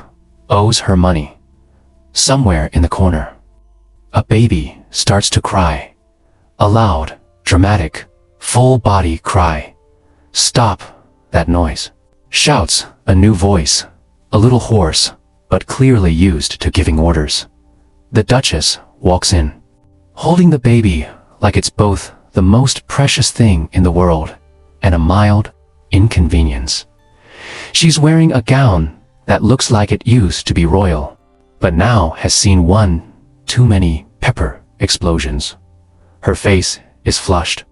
owes her money. Somewhere in the corner, a baby starts to cry. A loud, dramatic, full-body cry. Stop that noise, shouts a new voice, a little hoarse, but clearly used to giving orders. The Duchess walks in, holding the baby like it's both the most precious thing in the world and a mild inconvenience. She's wearing a gown that looks like it used to be royal, but now has seen one too many pepper explosions. Her face is flushed,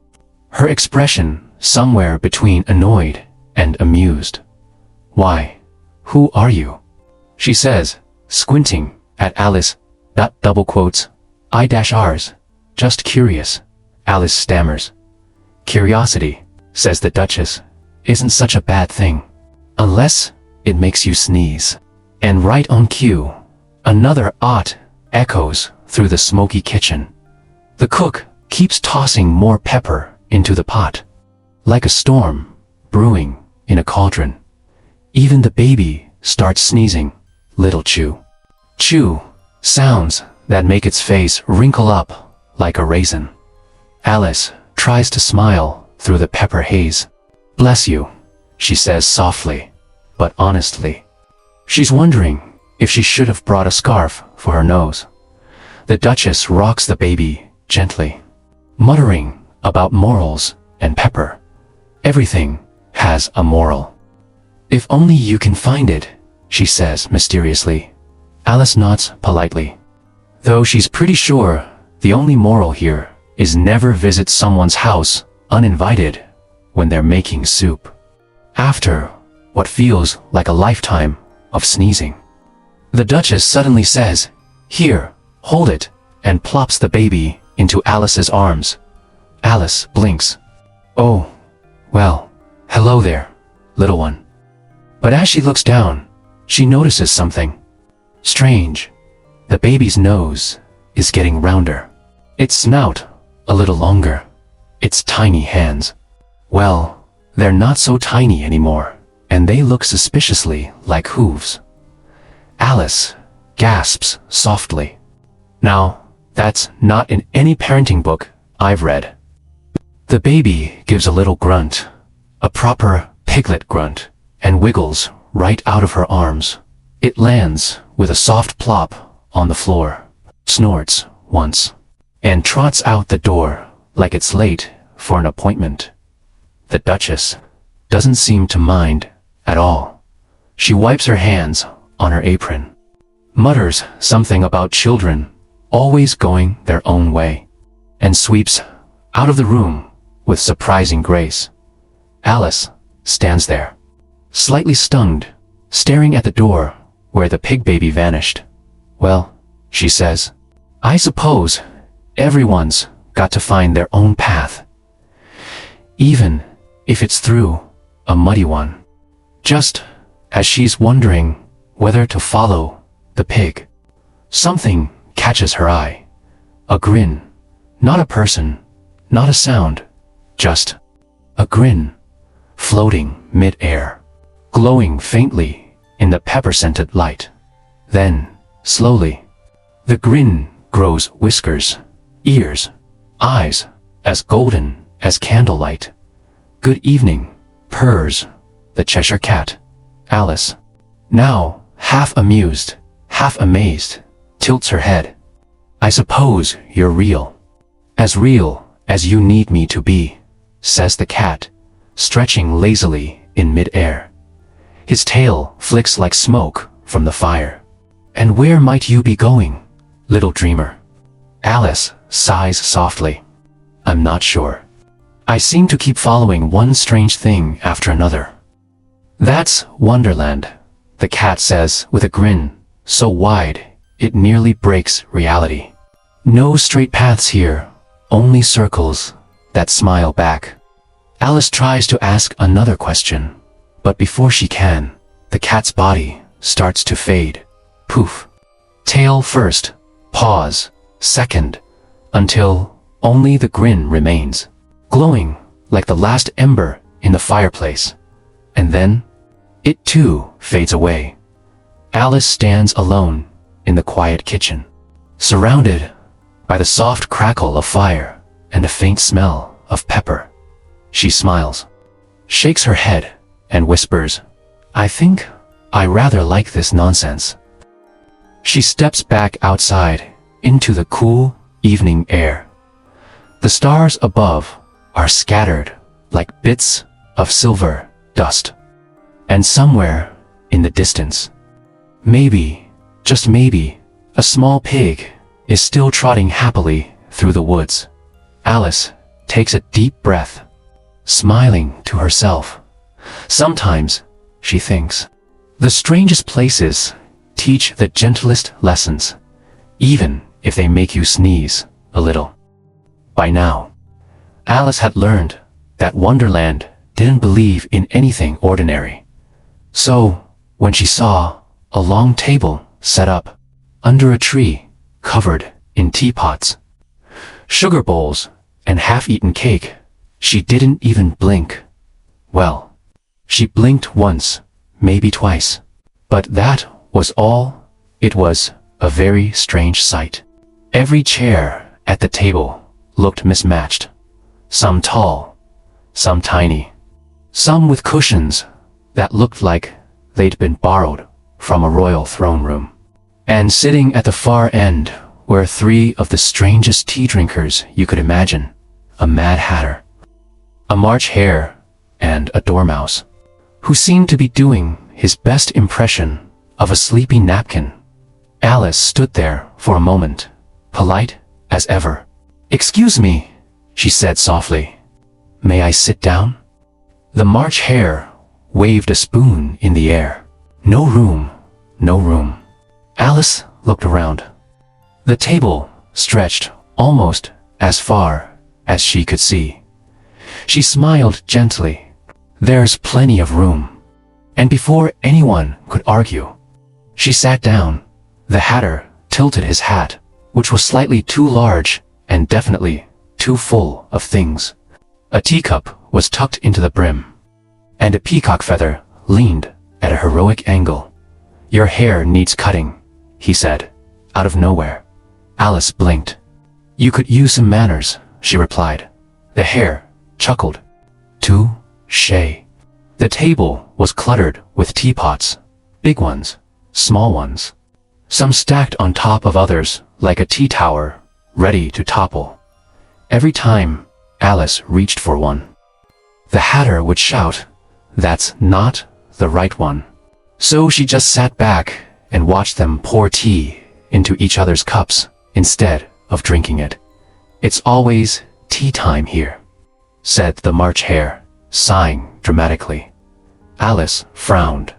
her expression somewhere between annoyed and amused. Why, who are you? She says, squinting at Alice. Double quotes, I-Rs, just curious. Alice stammers. Curiosity, says the Duchess, isn't such a bad thing, unless it makes you sneeze. And right on cue, another "ot" echoes through the smoky kitchen. The cook keeps tossing more pepper into the pot, like a storm brewing in a cauldron. Even the baby starts sneezing. Little chew. Chew, sounds that make its face wrinkle up like a raisin. Alice tries to smile through the pepper haze. Bless you, she says softly, but honestly. She's wondering if she should have brought a scarf for her nose. The Duchess rocks the baby gently, muttering about morals and pepper. Everything has a moral. If only you can find it, she says mysteriously. Alice nods politely, though she's pretty sure the only moral here is never visit someone's house uninvited when they're making soup, after what feels like a lifetime of sneezing. The Duchess suddenly says, "Here, hold it," and plops the baby into Alice's arms. Alice blinks. Oh, well, hello there, little one. But as she looks down, she notices something strange. The baby's nose is getting rounder, its snout a little longer, its tiny hands, well, they're not so tiny anymore, and they look suspiciously like hooves. Alice gasps softly. Now, that's not in any parenting book I've read. The baby gives a little grunt, a proper piglet grunt, and wiggles right out of her arms. It lands with a soft plop on the floor, snorts once, and trots out the door like it's late for an appointment. The Duchess doesn't seem to mind at all. She wipes her hands on her apron, mutters something about children always going their own way, and sweeps out of the room with surprising grace. Alice stands there, slightly stunned, staring at the door where the pig baby vanished. Well, she says, I suppose everyone's got to find their own path, even if it's through a muddy one. Just as she's wondering whether to follow the pig, something catches her eye. A grin. Not a person, not a sound, just a grin, floating mid-air, glowing faintly in the pepper-scented light. Then, slowly, the grin grows whiskers, ears, eyes, as golden as candlelight. "Good evening," purrs the Cheshire Cat. Alice, now half amused, half amazed, tilts her head. "I suppose you're real as you need me to be," says the cat, stretching lazily in mid-air. His tail flicks like smoke from the fire. "And where might you be going, little dreamer?" Alice sighs softly. "I'm not sure. I seem to keep following one strange thing after another." "That's Wonderland," the cat says with a grin so wide it nearly breaks reality. "No straight paths here, only circles that smile back." Alice tries to ask another question, but before she can, the cat's body starts to fade. Poof. Tail first, pause, second, until only the grin remains, glowing like the last ember in the fireplace. And then, it too fades away. Alice stands alone in the quiet kitchen, surrounded by the soft crackle of fire and a faint smell of pepper. She smiles, shakes her head, and whispers, "I think I rather like this nonsense." She steps back outside into the cool evening air. The stars above are scattered like bits of silver dust. And somewhere in the distance, maybe, just maybe, a small pig is still trotting happily through the woods. Alice takes a deep breath, smiling to herself. Sometimes, she thinks, the strangest places teach the gentlest lessons, even if they make you sneeze a little. By now, Alice had learned that Wonderland didn't believe in anything ordinary. So, when she saw a long table set up under a tree covered in teapots, sugar bowls, and half-eaten cake, she didn't even blink. Well, she blinked once, maybe twice. But that was all. It was a very strange sight. Every chair at the table looked mismatched. Some tall, some tiny, some with cushions that looked like they'd been borrowed from a royal throne room. And sitting at the far end were three of the strangest tea drinkers you could imagine: a Mad Hatter, a March Hare, and a Dormouse, who seemed to be doing his best impression of a sleepy napkin. Alice stood there for a moment, polite as ever. "Excuse me," she said softly. "May I sit down?" The March Hare waved a spoon in the air. "No room, no room." Alice looked around. The table stretched almost as far as she could see. She smiled gently. "There's plenty of room." And before anyone could argue, she sat down. The Hatter tilted his hat, which was slightly too large and definitely too full of things. A teacup was tucked into the brim, and a peacock feather leaned at a heroic angle. "Your hair needs cutting," he said, out of nowhere. Alice blinked. "You could use some manners," she replied. The Hare chuckled. "Touché." The table was cluttered with teapots, big ones, small ones, some stacked on top of others like a tea tower, ready to topple. Every time Alice reached for one, the Hatter would shout, "That's not the right one." So she just sat back and watched them pour tea into each other's cups instead of drinking it. "It's always tea time here," said the March Hare, sighing dramatically. Alice frowned.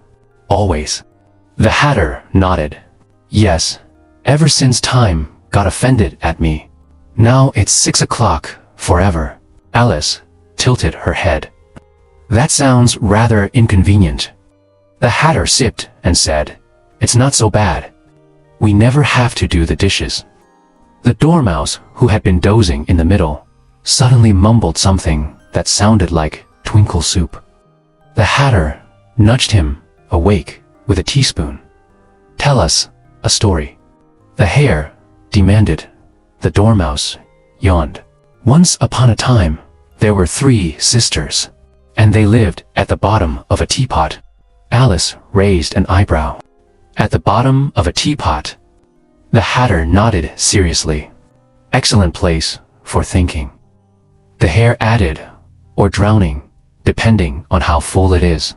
"Always?" The Hatter nodded. "Yes, ever since time got offended at me. Now it's 6 o'clock forever." Alice tilted her head. "That sounds rather inconvenient." The Hatter sipped and said, "It's not so bad. We never have to do the dishes." The Dormouse, who had been dozing in the middle, suddenly mumbled something that sounded like twinkle soup. The Hatter nudged him awake with a teaspoon. "Tell us a story." The hare demanded. The dormouse yawned. "Once upon a time, there were 3 sisters, and they lived at the bottom of a teapot." Alice raised an eyebrow. "At the bottom of a teapot?" The hatter nodded seriously. "Excellent place for thinking." The hare added, "Or drowning, depending on how full it is."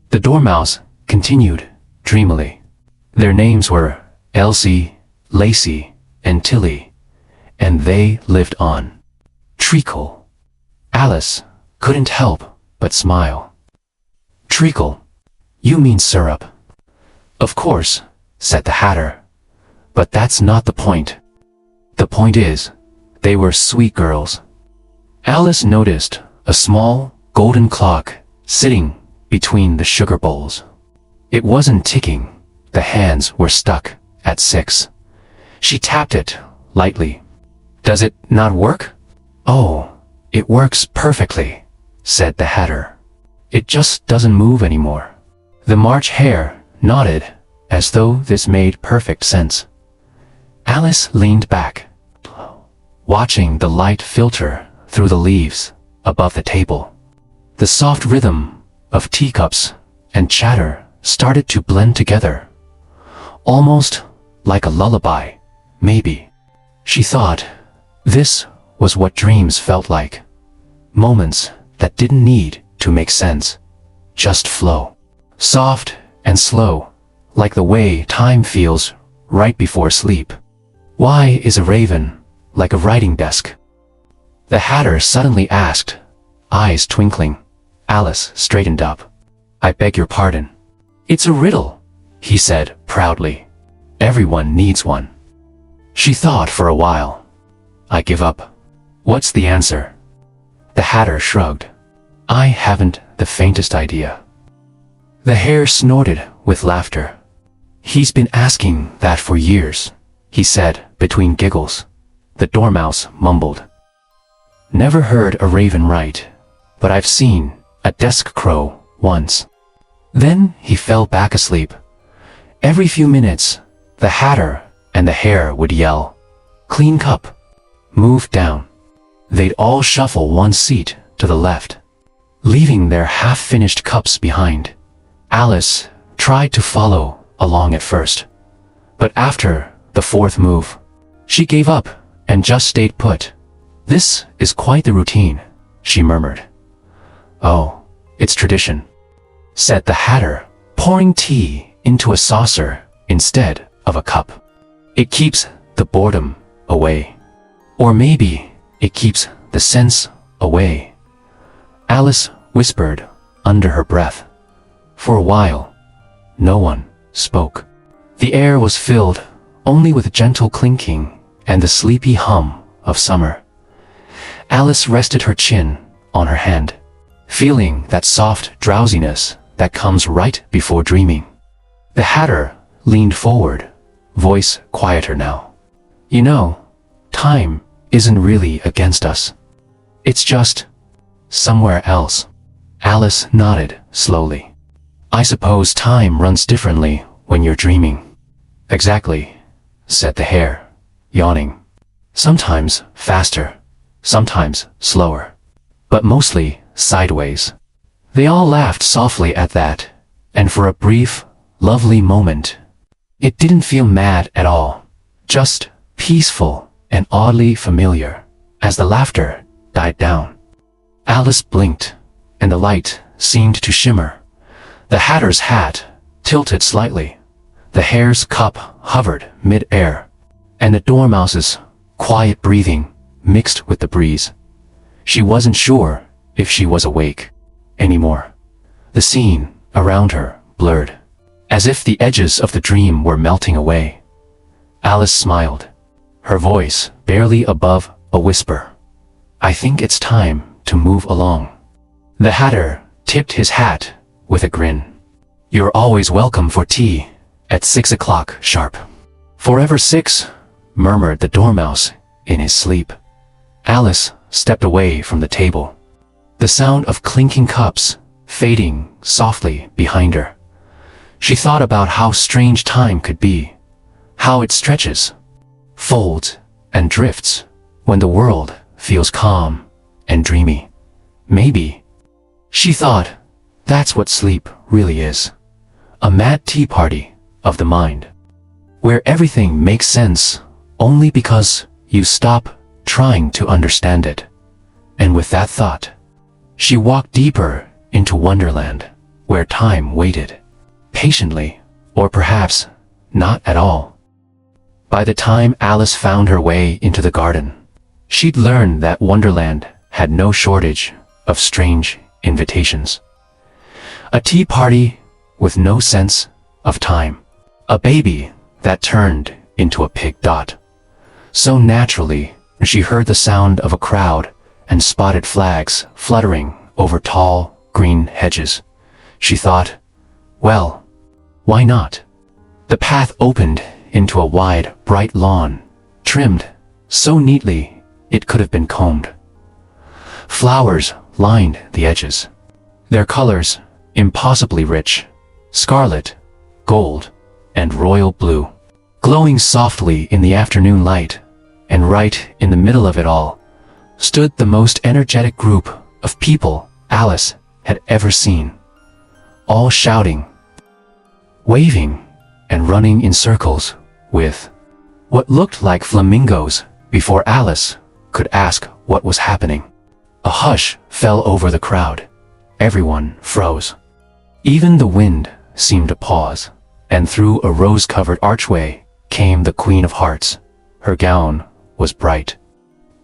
The dormouse continued dreamily. "Their names were Elsie, Lacey, and Tilly, and they lived on treacle." Alice couldn't help but smile. "Treacle? You mean syrup?" "Of course," said the hatter. "But that's not the point. The point is, they were sweet girls." Alice noticed a small golden clock sitting between the sugar bowls. It wasn't ticking. The hands were stuck at 6. She tapped it lightly. "Does it not work?" "Oh, it works perfectly," said the hatter. "It just doesn't move anymore." The March Hare nodded, as though this made perfect sense. Alice leaned back, watching the light filter through the leaves above the table. The soft rhythm of teacups and chatter started to blend together, almost like a lullaby, maybe. She thought this was what dreams felt like. Moments that didn't need to make sense, just flow. Soft and slow, like the way time feels right before sleep. "Why is a raven like a writing desk?" The hatter suddenly asked, eyes twinkling. Alice straightened up. "I beg your pardon." "It's a riddle," he said proudly. "Everyone needs one." She thought for a while. "I give up." "What's the answer?" The hatter shrugged. "I haven't the faintest idea." The hare snorted with laughter. "He's been asking that for years," he said between giggles. The dormouse mumbled. "Never heard a raven write, but I've seen a desk crow once." Then he fell back asleep. Every few minutes, the hatter and the hare would yell, "Clean cup, move down." They'd all shuffle one seat to the left, leaving their half-finished cups behind. Alice tried to follow along at first, but after the 4th move, she gave up and just stayed put. "This is quite the routine," she murmured. "Oh, it's tradition," said the hatter, pouring tea into a saucer instead of a cup. "It keeps the boredom away. Or maybe it keeps the sense away," Alice whispered under her breath. For a while, no one spoke. The air was filled only with gentle clinking and the sleepy hum of summer. Alice rested her chin on her hand, feeling that soft drowsiness that comes right before dreaming. The hatter leaned forward, voice quieter now. "You know, time isn't really against us. It's just somewhere else." Alice nodded slowly. "I suppose time runs differently when you're dreaming." "Exactly," said the hare, yawning. "Sometimes faster, sometimes slower, but mostly sideways." They all laughed softly at that, and for a brief, lovely moment, it didn't feel mad at all, just peaceful and oddly familiar. As the laughter died down, Alice blinked, and the light seemed to shimmer. The hatter's hat tilted slightly, the hare's cup hovered mid-air, and the dormouse's quiet breathing mixed with the breeze. She wasn't sure if she was awake anymore. The scene around her blurred, as if the edges of the dream were melting away. Alice smiled, her voice barely above a whisper. "I think it's time to move along." The hatter tipped his hat with a grin. "You're always welcome for tea at 6 o'clock sharp." "Forever 6, murmured the dormouse in his sleep. Alice stepped away from the table, the sound of clinking cups fading softly behind her. She thought about how strange time could be, how it stretches, folds, and drifts when the world feels calm and dreamy. Maybe, she thought, that's what sleep really is. A mad tea party of the mind, where everything makes sense only because you stop trying to understand it. And with that thought, she walked deeper into Wonderland, where time waited, patiently, or perhaps not at all. By the time Alice found her way into the garden, she'd learned that Wonderland had no shortage of strange invitations. A tea party with no sense of time. A baby that turned into a pig dot. So naturally, she heard the sound of a crowd and spotted flags fluttering over tall, green hedges. She thought, well, why not? The path opened into a wide, bright lawn, trimmed so neatly it could have been combed. Flowers lined the edges, their colors impossibly rich, scarlet, gold, and royal blue, glowing softly in the afternoon light. And right in the middle of it all stood the most energetic group of people Alice had ever seen, all shouting, waving, and running in circles with what looked like flamingos. Before Alice could ask what was happening, a hush fell over the crowd. Everyone froze. Even the wind seemed to pause, and through a rose-covered archway came the Queen of Hearts. Her gown was bright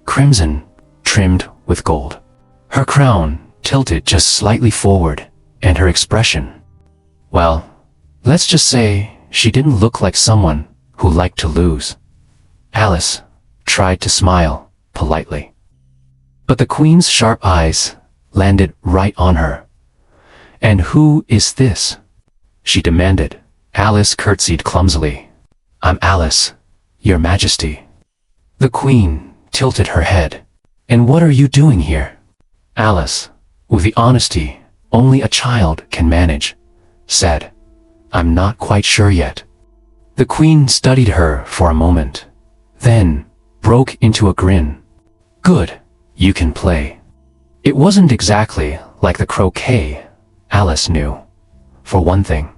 crimson, trimmed with gold. Her crown tilted just slightly forward, and her expression, well, let's just say she didn't look like someone who liked to lose. Alice tried to smile politely, but the Queen's sharp eyes landed right on her. And who is this? She demanded. Alice curtsied clumsily. I'm Alice, Your Majesty. The Queen tilted her head. And what are you doing here? Alice, with the honesty only a child can manage, said, I'm not quite sure yet. The Queen studied her for a moment, then broke into a grin. Good, you can play. It wasn't exactly like the croquet Alice knew. For one thing,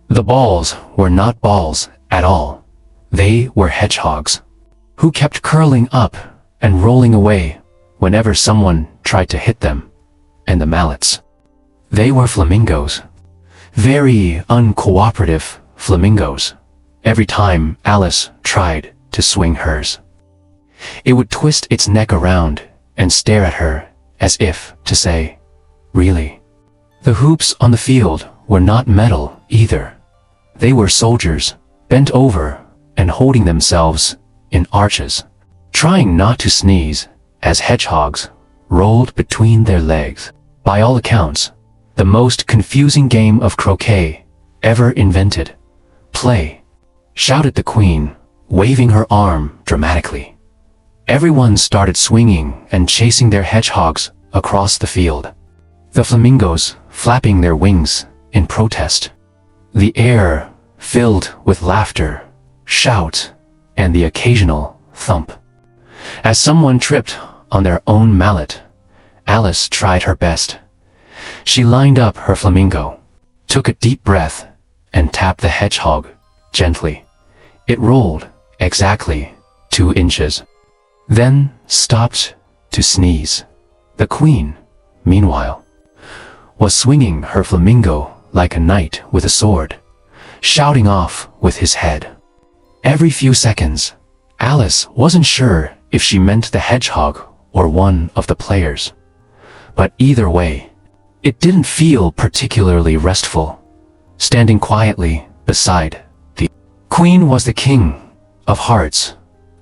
the balls were not balls at all. They were hedgehogs, who kept curling up and rolling away whenever someone tried to hit them. And the mallets, they were flamingos. Very uncooperative flamingos. Every time Alice tried to swing hers, it would twist its neck around and stare at her as if to say, really? The hoops on the field were not metal either. They were soldiers, bent over and holding themselves in arches, trying not to sneeze as hedgehogs rolled between their legs. By all accounts, the most confusing game of croquet ever invented. Play, shouted the Queen, waving her arm dramatically. Everyone started swinging and chasing their hedgehogs across the field, the flamingos flapping their wings in protest. The air filled with laughter, shout, and the occasional thump. As someone tripped on their own mallet, Alice tried her best. She lined up her flamingo, took a deep breath, and tapped the hedgehog gently. It rolled exactly 2 inches, then stopped to sneeze. The Queen, meanwhile, was swinging her flamingo like a knight with a sword, shouting off with his head. Every few seconds, Alice wasn't sure if she meant the hedgehog or one of the players. But either way, it didn't feel particularly restful. Standing quietly beside the Queen was the King of Hearts,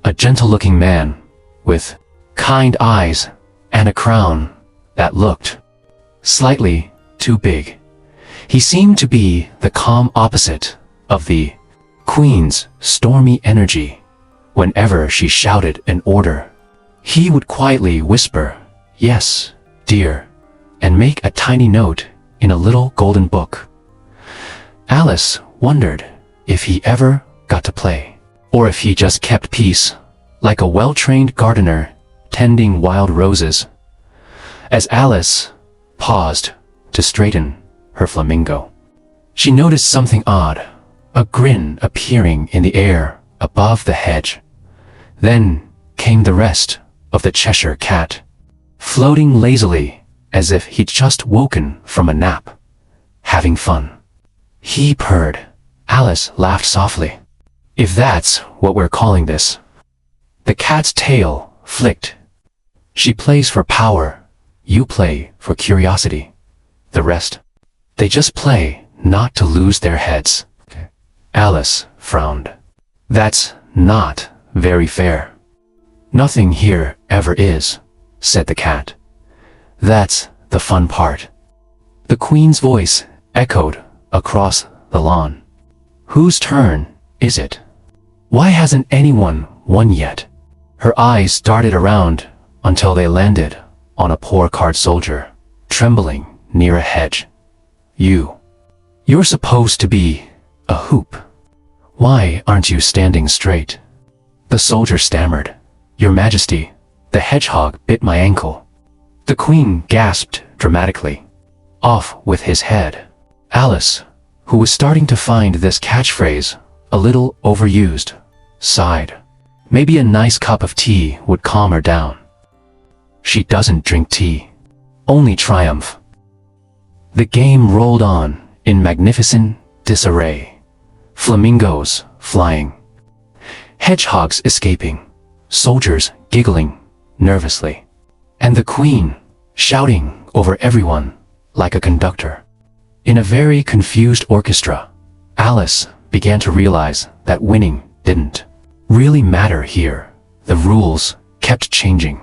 a gentle-looking man with kind eyes and a crown that looked slightly too big. He seemed to be the calm opposite of the Queen's stormy energy. Whenever she shouted an order, he would quietly whisper, "Yes, dear," and make a tiny note in a little golden book. Alice wondered if he ever got to play, or if he just kept peace, like a well-trained gardener tending wild roses. As Alice paused to straighten her flamingo, she noticed something odd, a grin appearing in the air above the hedge. Then came the rest of the Cheshire Cat, floating lazily as if he'd just woken from a nap, having fun. He purred. Alice laughed softly. If that's what we're calling this. The cat's tail flicked. She plays for power, you play for curiosity. The rest, they just play not to lose their heads. Alice frowned. That's not very fair. Nothing here ever is, said the cat. That's the fun part. The Queen's voice echoed across the lawn. Whose turn is it? Why hasn't anyone won yet? Her eyes darted around until they landed on a poor card soldier, trembling near a hedge. You're supposed to be a hoop. Why aren't you standing straight? The soldier stammered. Your Majesty, the hedgehog bit my ankle. The Queen gasped dramatically. Off with his head. Alice, who was starting to find this catchphrase a little overused, sighed. Maybe a nice cup of tea would calm her down. She doesn't drink tea. Only triumph. The game rolled on in magnificent disarray. Flamingos flying. Hedgehogs escaping. Soldiers giggling nervously. And the Queen shouting over everyone like a conductor. In a very confused orchestra, Alice began to realize that winning didn't really matter here. The rules kept changing.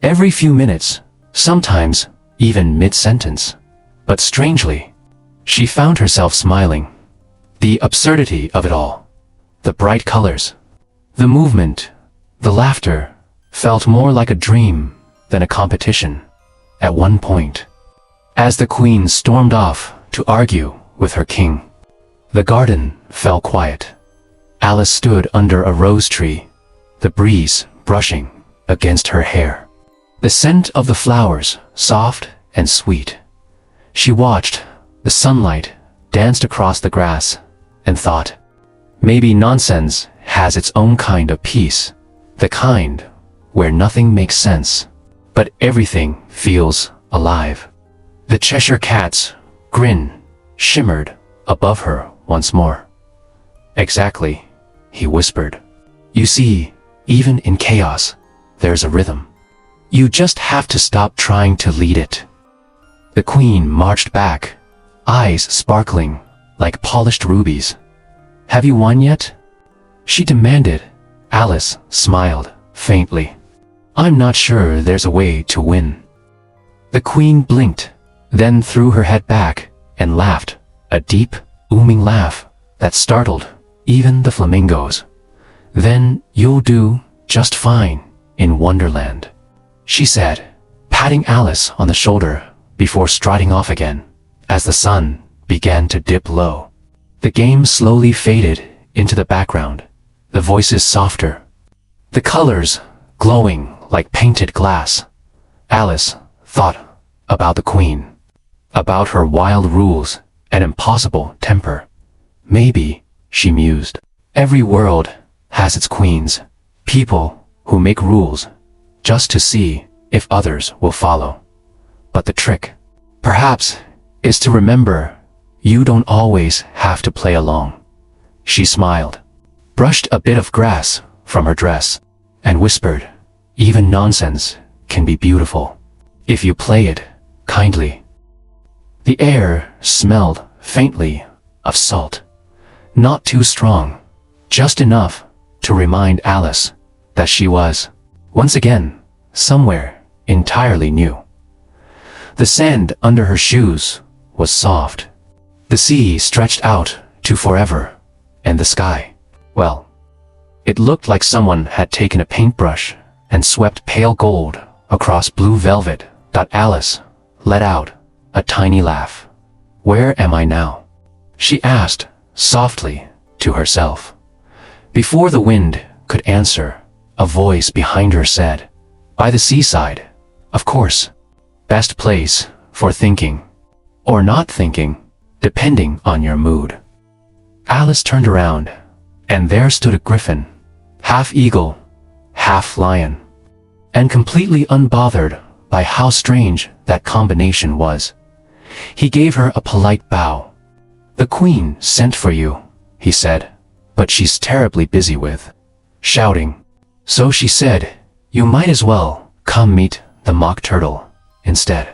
Every few minutes, sometimes even mid-sentence. But strangely, she found herself smiling. The absurdity of it all, the bright colors, the movement, the laughter, felt more like a dream than a competition. At one point, as the Queen stormed off to argue with her king, the garden fell quiet. Alice stood under a rose tree, the breeze brushing against her hair. The scent of the flowers soft and sweet. She watched the sunlight danced across the grass and thought, maybe nonsense has its own kind of peace, the kind where nothing makes sense, but everything feels alive. The Cheshire Cat's grin shimmered above her once more. Exactly, he whispered. You see, even in chaos, there's a rhythm. You just have to stop trying to lead it. The Queen marched back, eyes sparkling like polished rubies. Have you won yet? She demanded. Alice smiled faintly. I'm not sure there's a way to win. The Queen blinked, then threw her head back and laughed, a deep, booming laugh that startled even the flamingos. Then you'll do just fine in Wonderland, she said, patting Alice on the shoulder before striding off again. As the sun began to dip low, the game slowly faded into the background, the voices softer, the colors glowing like painted glass. Alice thought about the Queen, about her wild rules and impossible temper. Maybe, she mused, every world has its queens, people who make rules just to see if others will follow. But the trick, perhaps, is to remember you don't always have to play along. She smiled, brushed a bit of grass from her dress, and whispered, even nonsense can be beautiful if you play it kindly. The air smelled faintly of salt, not too strong, just enough to remind Alice that she was, once again, somewhere entirely new. The sand under her shoes was soft. The sea stretched out to forever, and the sky, well, it looked like someone had taken a paintbrush and swept pale gold across blue velvet. Alice let out a tiny laugh. Where am I now? she asked, softly, to herself. Before the wind could answer, a voice behind her said, "By the seaside, of course. Best place for thinking. Or not thinking, depending on your mood." Alice turned around, and there stood a griffin, half eagle, half lion, and completely unbothered by how strange that combination was. He gave her a polite bow. "The Queen sent for you," he said, "but she's terribly busy with shouting. So she said, you might as well come meet the Mock Turtle instead."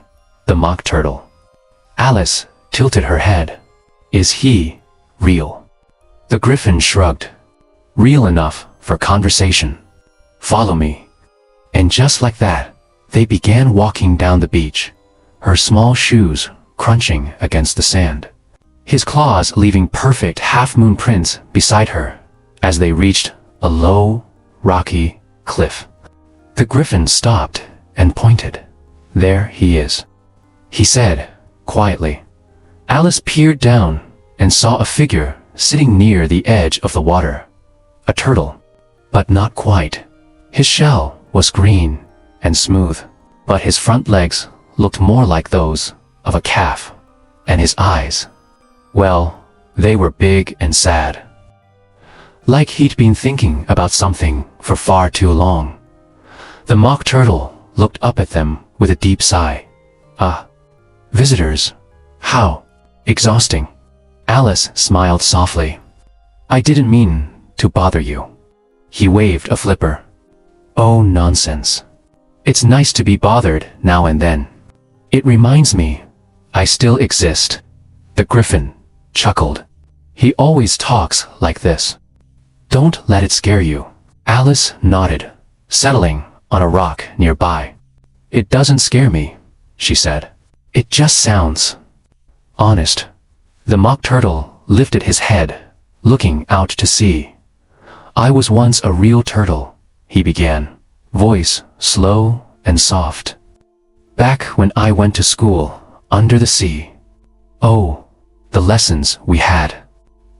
The Mock Turtle. Alice tilted her head. "Is he real?" The Griffin shrugged. "Real enough for conversation. Follow me." And just like that, they began walking down the beach, her small shoes crunching against the sand, his claws leaving perfect half-moon prints beside her as they reached a low, rocky cliff. The Griffin stopped and pointed. "There he is," he said, quietly. Alice peered down and saw a figure sitting near the edge of the water. A turtle, but not quite. His shell was green and smooth, but his front legs looked more like those of a calf, and his eyes, well, they were big and sad. Like he'd been thinking about something for far too long. The Mock Turtle looked up at them with a deep sigh. "Ah, visitors. How exhausting." Alice smiled softly. "I didn't mean to bother you." He waved a flipper. "Oh, nonsense. It's nice to be bothered now and then. It reminds me I still exist." The Griffin chuckled. "He always talks like this. Don't let it scare you." Alice nodded, settling on a rock nearby. "It doesn't scare me," she said. "It just sounds honest." The Mock Turtle lifted his head, looking out to sea. "I was once a real turtle," he began, voice slow and soft. "Back when I went to school, under the sea. Oh, the lessons we had."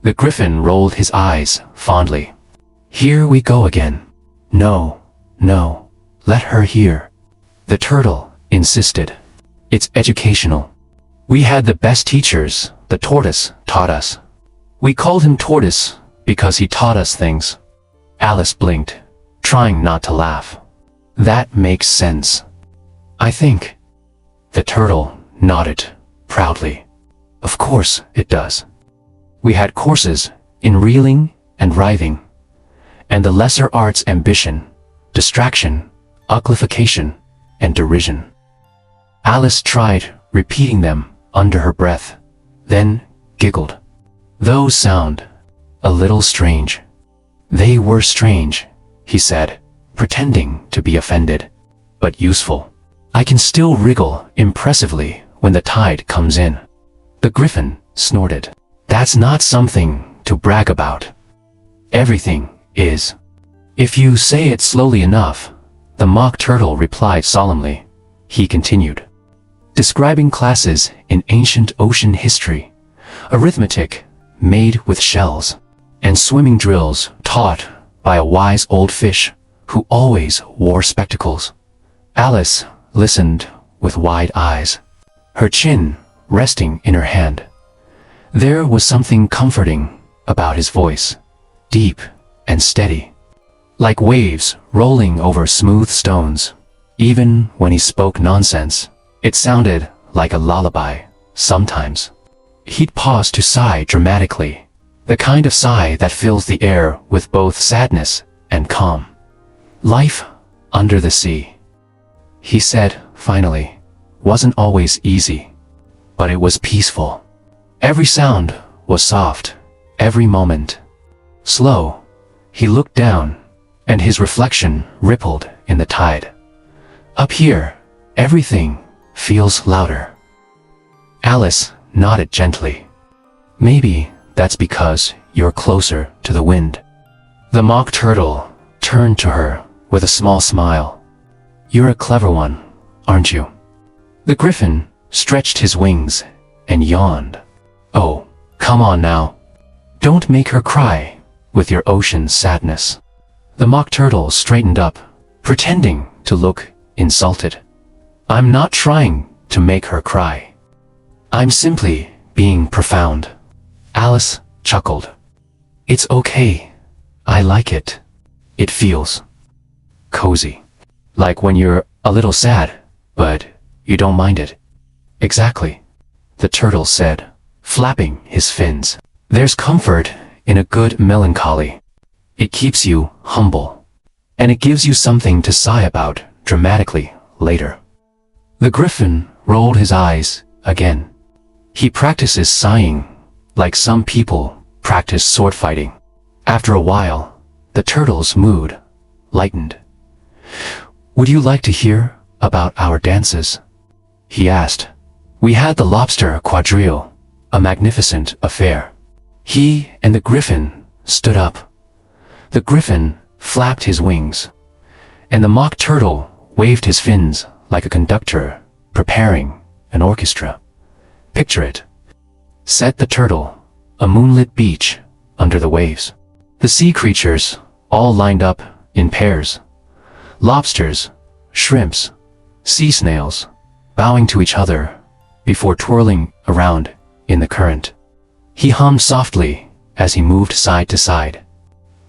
The Griffin rolled his eyes fondly. "Here we go again." "No, no, let her hear," the turtle insisted. "It's educational. We had the best teachers. The tortoise taught us. We called him Tortoise because he taught us things." Alice blinked, trying not to laugh. "That makes sense, I think." The turtle nodded proudly. "Of course it does. We had courses in reeling and writhing, and the lesser arts ambition, distraction, uglification, and derision." Alice tried repeating them under her breath, then giggled. "Those sound a little strange." "They were strange," he said, pretending to be offended, "but useful. I can still wriggle impressively when the tide comes in." The Griffin snorted. "That's not something to brag about. Everything is. If you say it slowly enough," the Mock Turtle replied solemnly. He continued, describing classes in ancient ocean history, arithmetic made with shells, and swimming drills taught by a wise old fish who always wore spectacles. Alice listened with wide eyes, her chin resting in her hand. There was something comforting about his voice, deep and steady, like waves rolling over smooth stones. Even when he spoke nonsense, it sounded like a lullaby. Sometimes he'd pause to sigh dramatically, the kind of sigh that fills the air with both sadness and calm. "Life under the sea," he said finally, "wasn't always easy, but it was peaceful. Every sound was soft, every moment slow." He looked down, and his reflection rippled in the tide. "Up here, everything feels louder." Alice nodded gently. "Maybe that's because you're closer to the wind." The Mock Turtle turned to her with a small smile. "You're a clever one, aren't you?" The Griffin stretched his wings and yawned. "Oh, Come on now. Don't make her cry with your ocean sadness. The Mock Turtle straightened up, pretending to look insulted. I'm not trying to make her cry. I'm simply being profound. Alice chuckled. It's okay. I like it. It feels cozy. Like when you're a little sad, but you don't mind it. Exactly, the turtle said, flapping his fins. There's comfort in a good melancholy. It keeps you humble, and it gives you something to sigh about dramatically later. The Griffin rolled his eyes again. He practices sighing like some people practice sword fighting. After a while, the turtle's mood lightened. Would you like to hear about our dances? He asked. We had the lobster quadrille, a magnificent affair. He and the Griffin stood up. The Griffin flapped his wings, and the Mock Turtle waved his fins like a conductor preparing an orchestra. Picture it, said the turtle, a moonlit beach under the waves. The sea creatures all lined up in pairs. Lobsters, shrimps, sea snails, bowing to each other before twirling around in the current. He hummed softly as he moved side to side.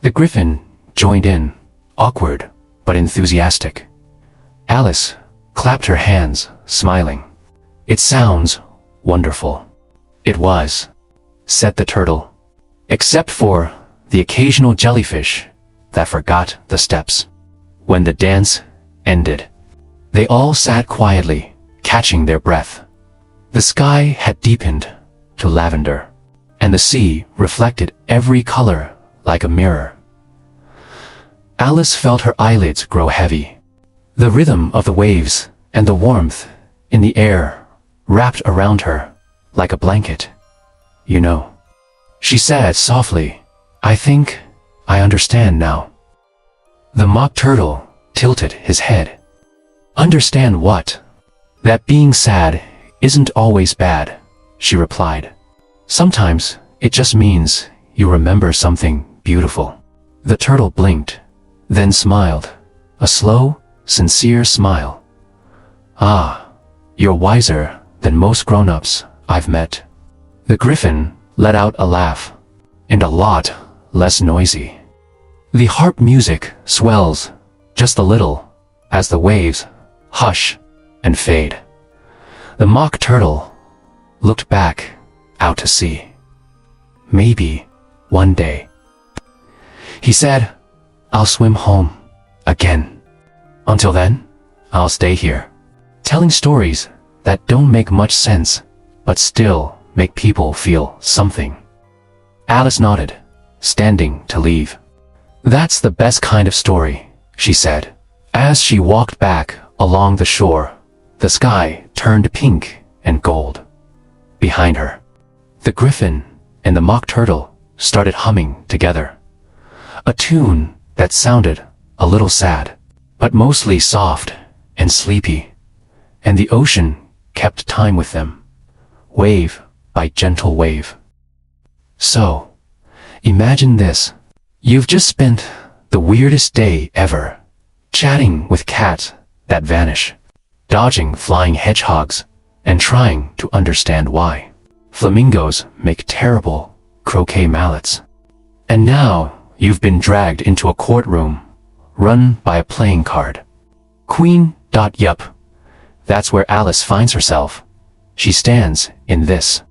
The Griffin joined in, awkward but enthusiastic. Alice clapped her hands, smiling. It sounds wonderful. It was, said the turtle, except for the occasional jellyfish that forgot the steps. When the dance ended, they all sat quietly, catching their breath. The sky had deepened to lavender, and the sea reflected every color like a mirror. Alice felt her eyelids grow heavy. The rhythm of the waves and the warmth in the air wrapped around her like a blanket. You know, she said softly, I think I understand now. The Mock Turtle tilted his head. Understand what? That being sad isn't always bad, she replied. Sometimes it just means you remember something beautiful. The turtle blinked, then smiled, a slow, sincere smile. Ah, you're wiser than most grown-ups I've met. The Griffin let out a laugh, and a lot less noisy. The harp music swells just a little as the waves hush and fade. The Mock Turtle looked back out to sea. Maybe one day. He said, I'll swim home again. Until then, I'll stay here, telling stories that don't make much sense, but still make people feel something. Alice nodded, standing to leave. That's the best kind of story, she said. As she walked back along the shore, the sky turned pink and gold. Behind her, the Griffin and the Mock Turtle started humming together. A tune that sounded a little sad, but mostly soft and sleepy, and the ocean kept time with them, wave by gentle wave. So, imagine this. You've just spent the weirdest day ever, chatting with cats that vanish, dodging flying hedgehogs, and trying to understand why flamingos make terrible croquet mallets. And now you've been dragged into a courtroom, run by a playing card. Queen. Yup. That's where Alice finds herself. She stands in this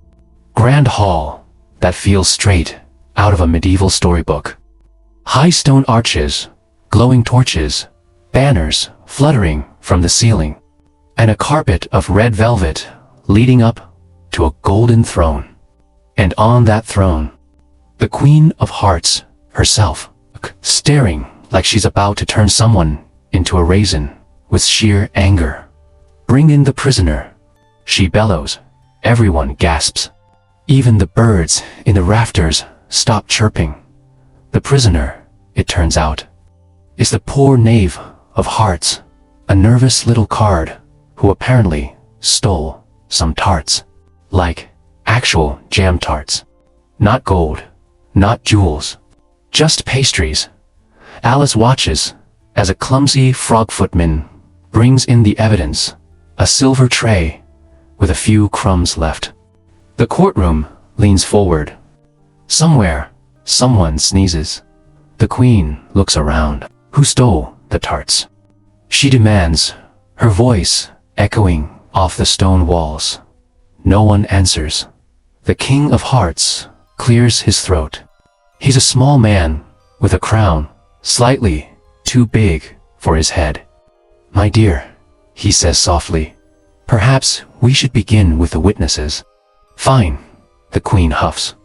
grand hall that feels straight out of a medieval storybook. High stone arches, glowing torches, banners fluttering from the ceiling, and a carpet of red velvet leading up to a golden throne. And on that throne, the Queen of Hearts herself, staring like she's about to turn someone into a raisin with sheer anger. Bring in the prisoner, she bellows. Everyone gasps. Even the birds in the rafters stop chirping. The prisoner, it turns out, is the poor knave of hearts, a nervous little card who apparently stole some tarts, like actual jam tarts. Not gold, not jewels, just pastries. Alice watches as a clumsy frog footman brings in the evidence, a silver tray with a few crumbs left. The courtroom leans forward. Somewhere, someone sneezes. The Queen looks around. Who stole the tarts? She demands, her voice echoing off the stone walls. No one answers. The King of Hearts clears his throat. He's a small man with a crown, slightly too big for his head. My dear, he says softly, perhaps we should begin with the witnesses. Fine, the Queen huffs.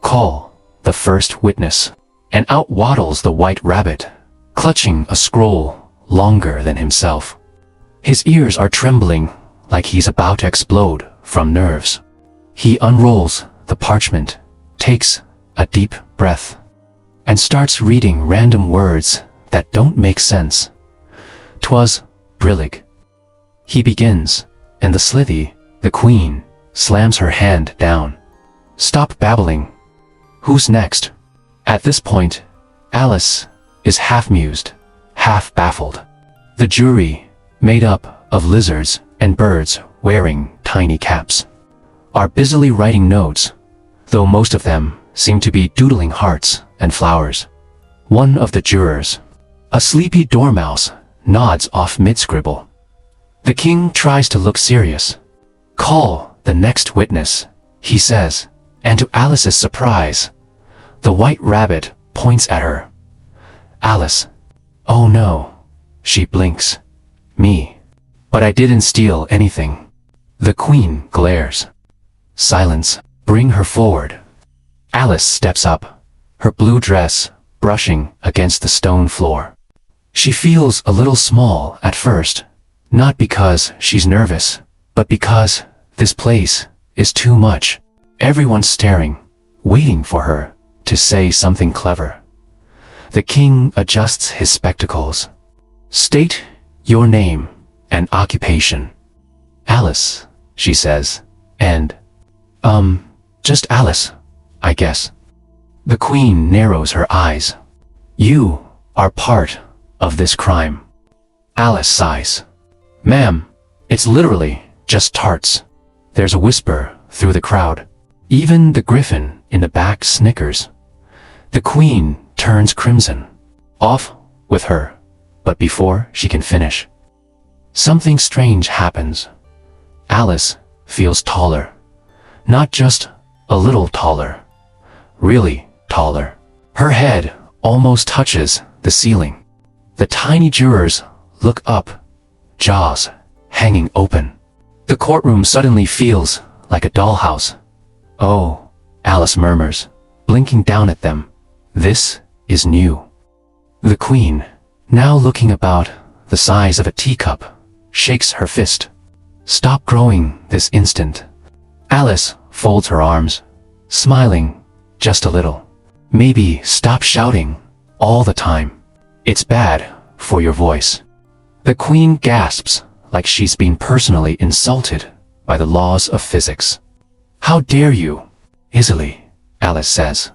Call the first witness. And out waddles the White Rabbit, clutching a scroll longer than himself. His ears are trembling like he's about to explode from nerves. He unrolls the parchment, takes a deep breath, and starts reading random words that don't make sense. "'Twas brillig." He begins, and the slithy, the Queen, slams her hand down. "Stop babbling. Who's next?" At this point, Alice is half mused, half baffled. The jury, made up of lizards and birds wearing tiny caps, are busily writing notes, though most of them seem to be doodling hearts and flowers. One of the jurors, a sleepy dormouse, nods off mid-scribble. The King tries to look serious. "Call the next witness," he says, and to Alice's surprise, the White Rabbit points at her. Alice. Oh no. She blinks. Me. But I didn't steal anything. The Queen glares. Silence. Bring her forward. Alice steps up, her blue dress brushing against the stone floor. She feels a little small at first, not because she's nervous, but because this place is too much. Everyone's staring, waiting for her to say something clever. The King adjusts his spectacles. "State your name and occupation." "Alice," she says, and, just Alice, I guess." The Queen narrows her eyes. "You are part of this crime." Alice sighs. "Ma'am, it's literally just tarts." There's a whisper through the crowd. Even the griffin in the back snickers. The Queen turns crimson. Off with her. But before she can finish, something strange happens. Alice feels taller. Not just a little taller. Really taller. Her head almost touches the ceiling. The tiny jurors look up, jaws hanging open. The courtroom suddenly feels like a dollhouse. "Oh," Alice murmurs, blinking down at them. "This is new." The Queen, now looking about the size of a teacup, shakes her fist. "Stop growing this instant." Alice folds her arms, smiling just a little. "Maybe stop shouting all the time. It's bad for your voice." The Queen gasps like she's been personally insulted by the laws of physics. "How dare you?" "Easily," Alice says.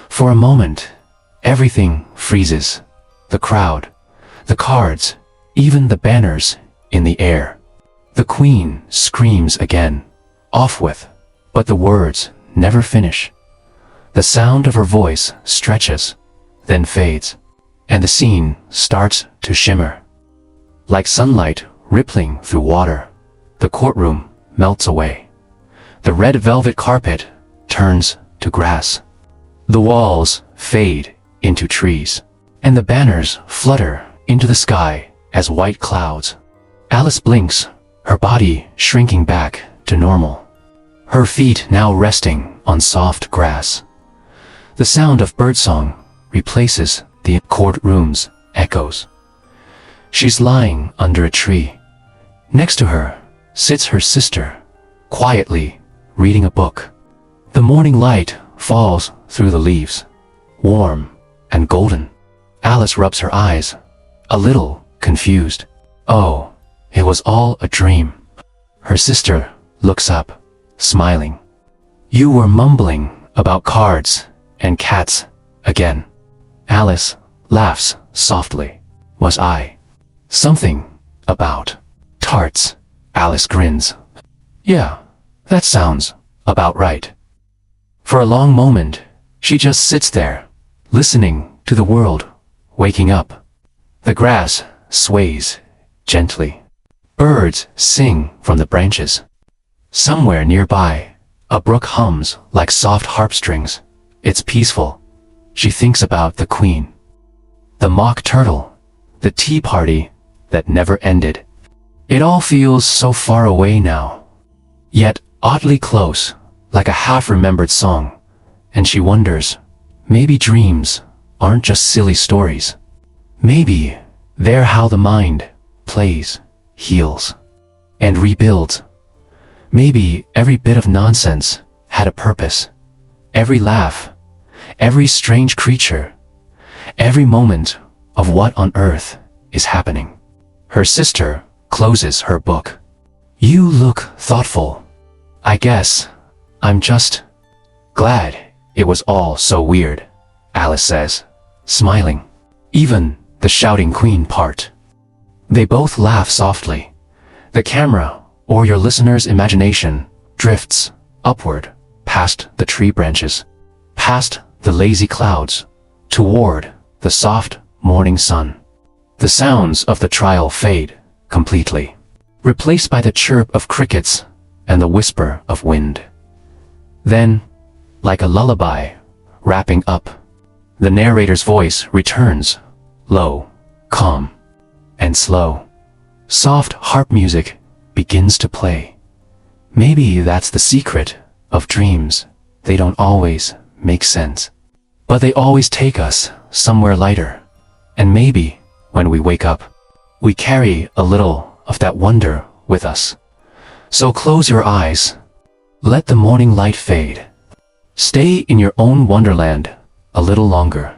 For a moment, everything freezes. The crowd, the cards, even the banners in the air. The Queen screams again. "Off with." But the words never finish. The sound of her voice stretches, then fades, and the scene starts to shimmer. Like sunlight rippling through water, the courtroom melts away. The red velvet carpet turns to grass. The walls fade into trees, and the banners flutter into the sky as white clouds. Alice blinks, her body shrinking back to normal. Her feet now resting on soft grass. The sound of birdsong replaces the courtroom's echoes. She's lying under a tree. Next to her sits her sister, quietly reading a book. The morning light falls through the leaves, warm and golden. Alice rubs her eyes, a little confused. Oh, it was all a dream. Her sister looks up, smiling. "You were mumbling about cards and cats again. Alice laughs softly. Was I? Something about tarts. Alice grins. Yeah, that sounds about right. For a long moment, she just sits there, listening to the world waking up. The grass sways gently. Birds sing from the branches. Somewhere nearby, a brook hums like soft harpstrings. It's peaceful. She thinks about the queen, the mock turtle, the tea party that never ended. It all feels so far away now, yet oddly close, like a half-remembered song. And she wonders, maybe dreams aren't just silly stories. Maybe they're how the mind plays, heals, and rebuilds. Maybe every bit of nonsense had a purpose. Every laugh, every strange creature, every moment of what on earth is happening. Her sister closes her book. You look thoughtful. I guess I'm just glad it was all so weird, Alice says, smiling. Even the shouting queen part. They both laugh softly. The camera, or your listener's imagination, drifts upward, past the tree branches, past the lazy clouds, toward the soft morning sun. The sounds of the trial fade completely, replaced by the chirp of crickets and the whisper of wind. Then, like a lullaby, wrapping up, the narrator's voice returns, low, calm, and slow. Soft harp music begins to play. Maybe that's the secret of dreams. They don't always make sense, but they always take us somewhere lighter. And maybe when we wake up, we carry a little of that wonder with us. So close your eyes. Let the morning light fade. Stay in your own wonderland a little longer.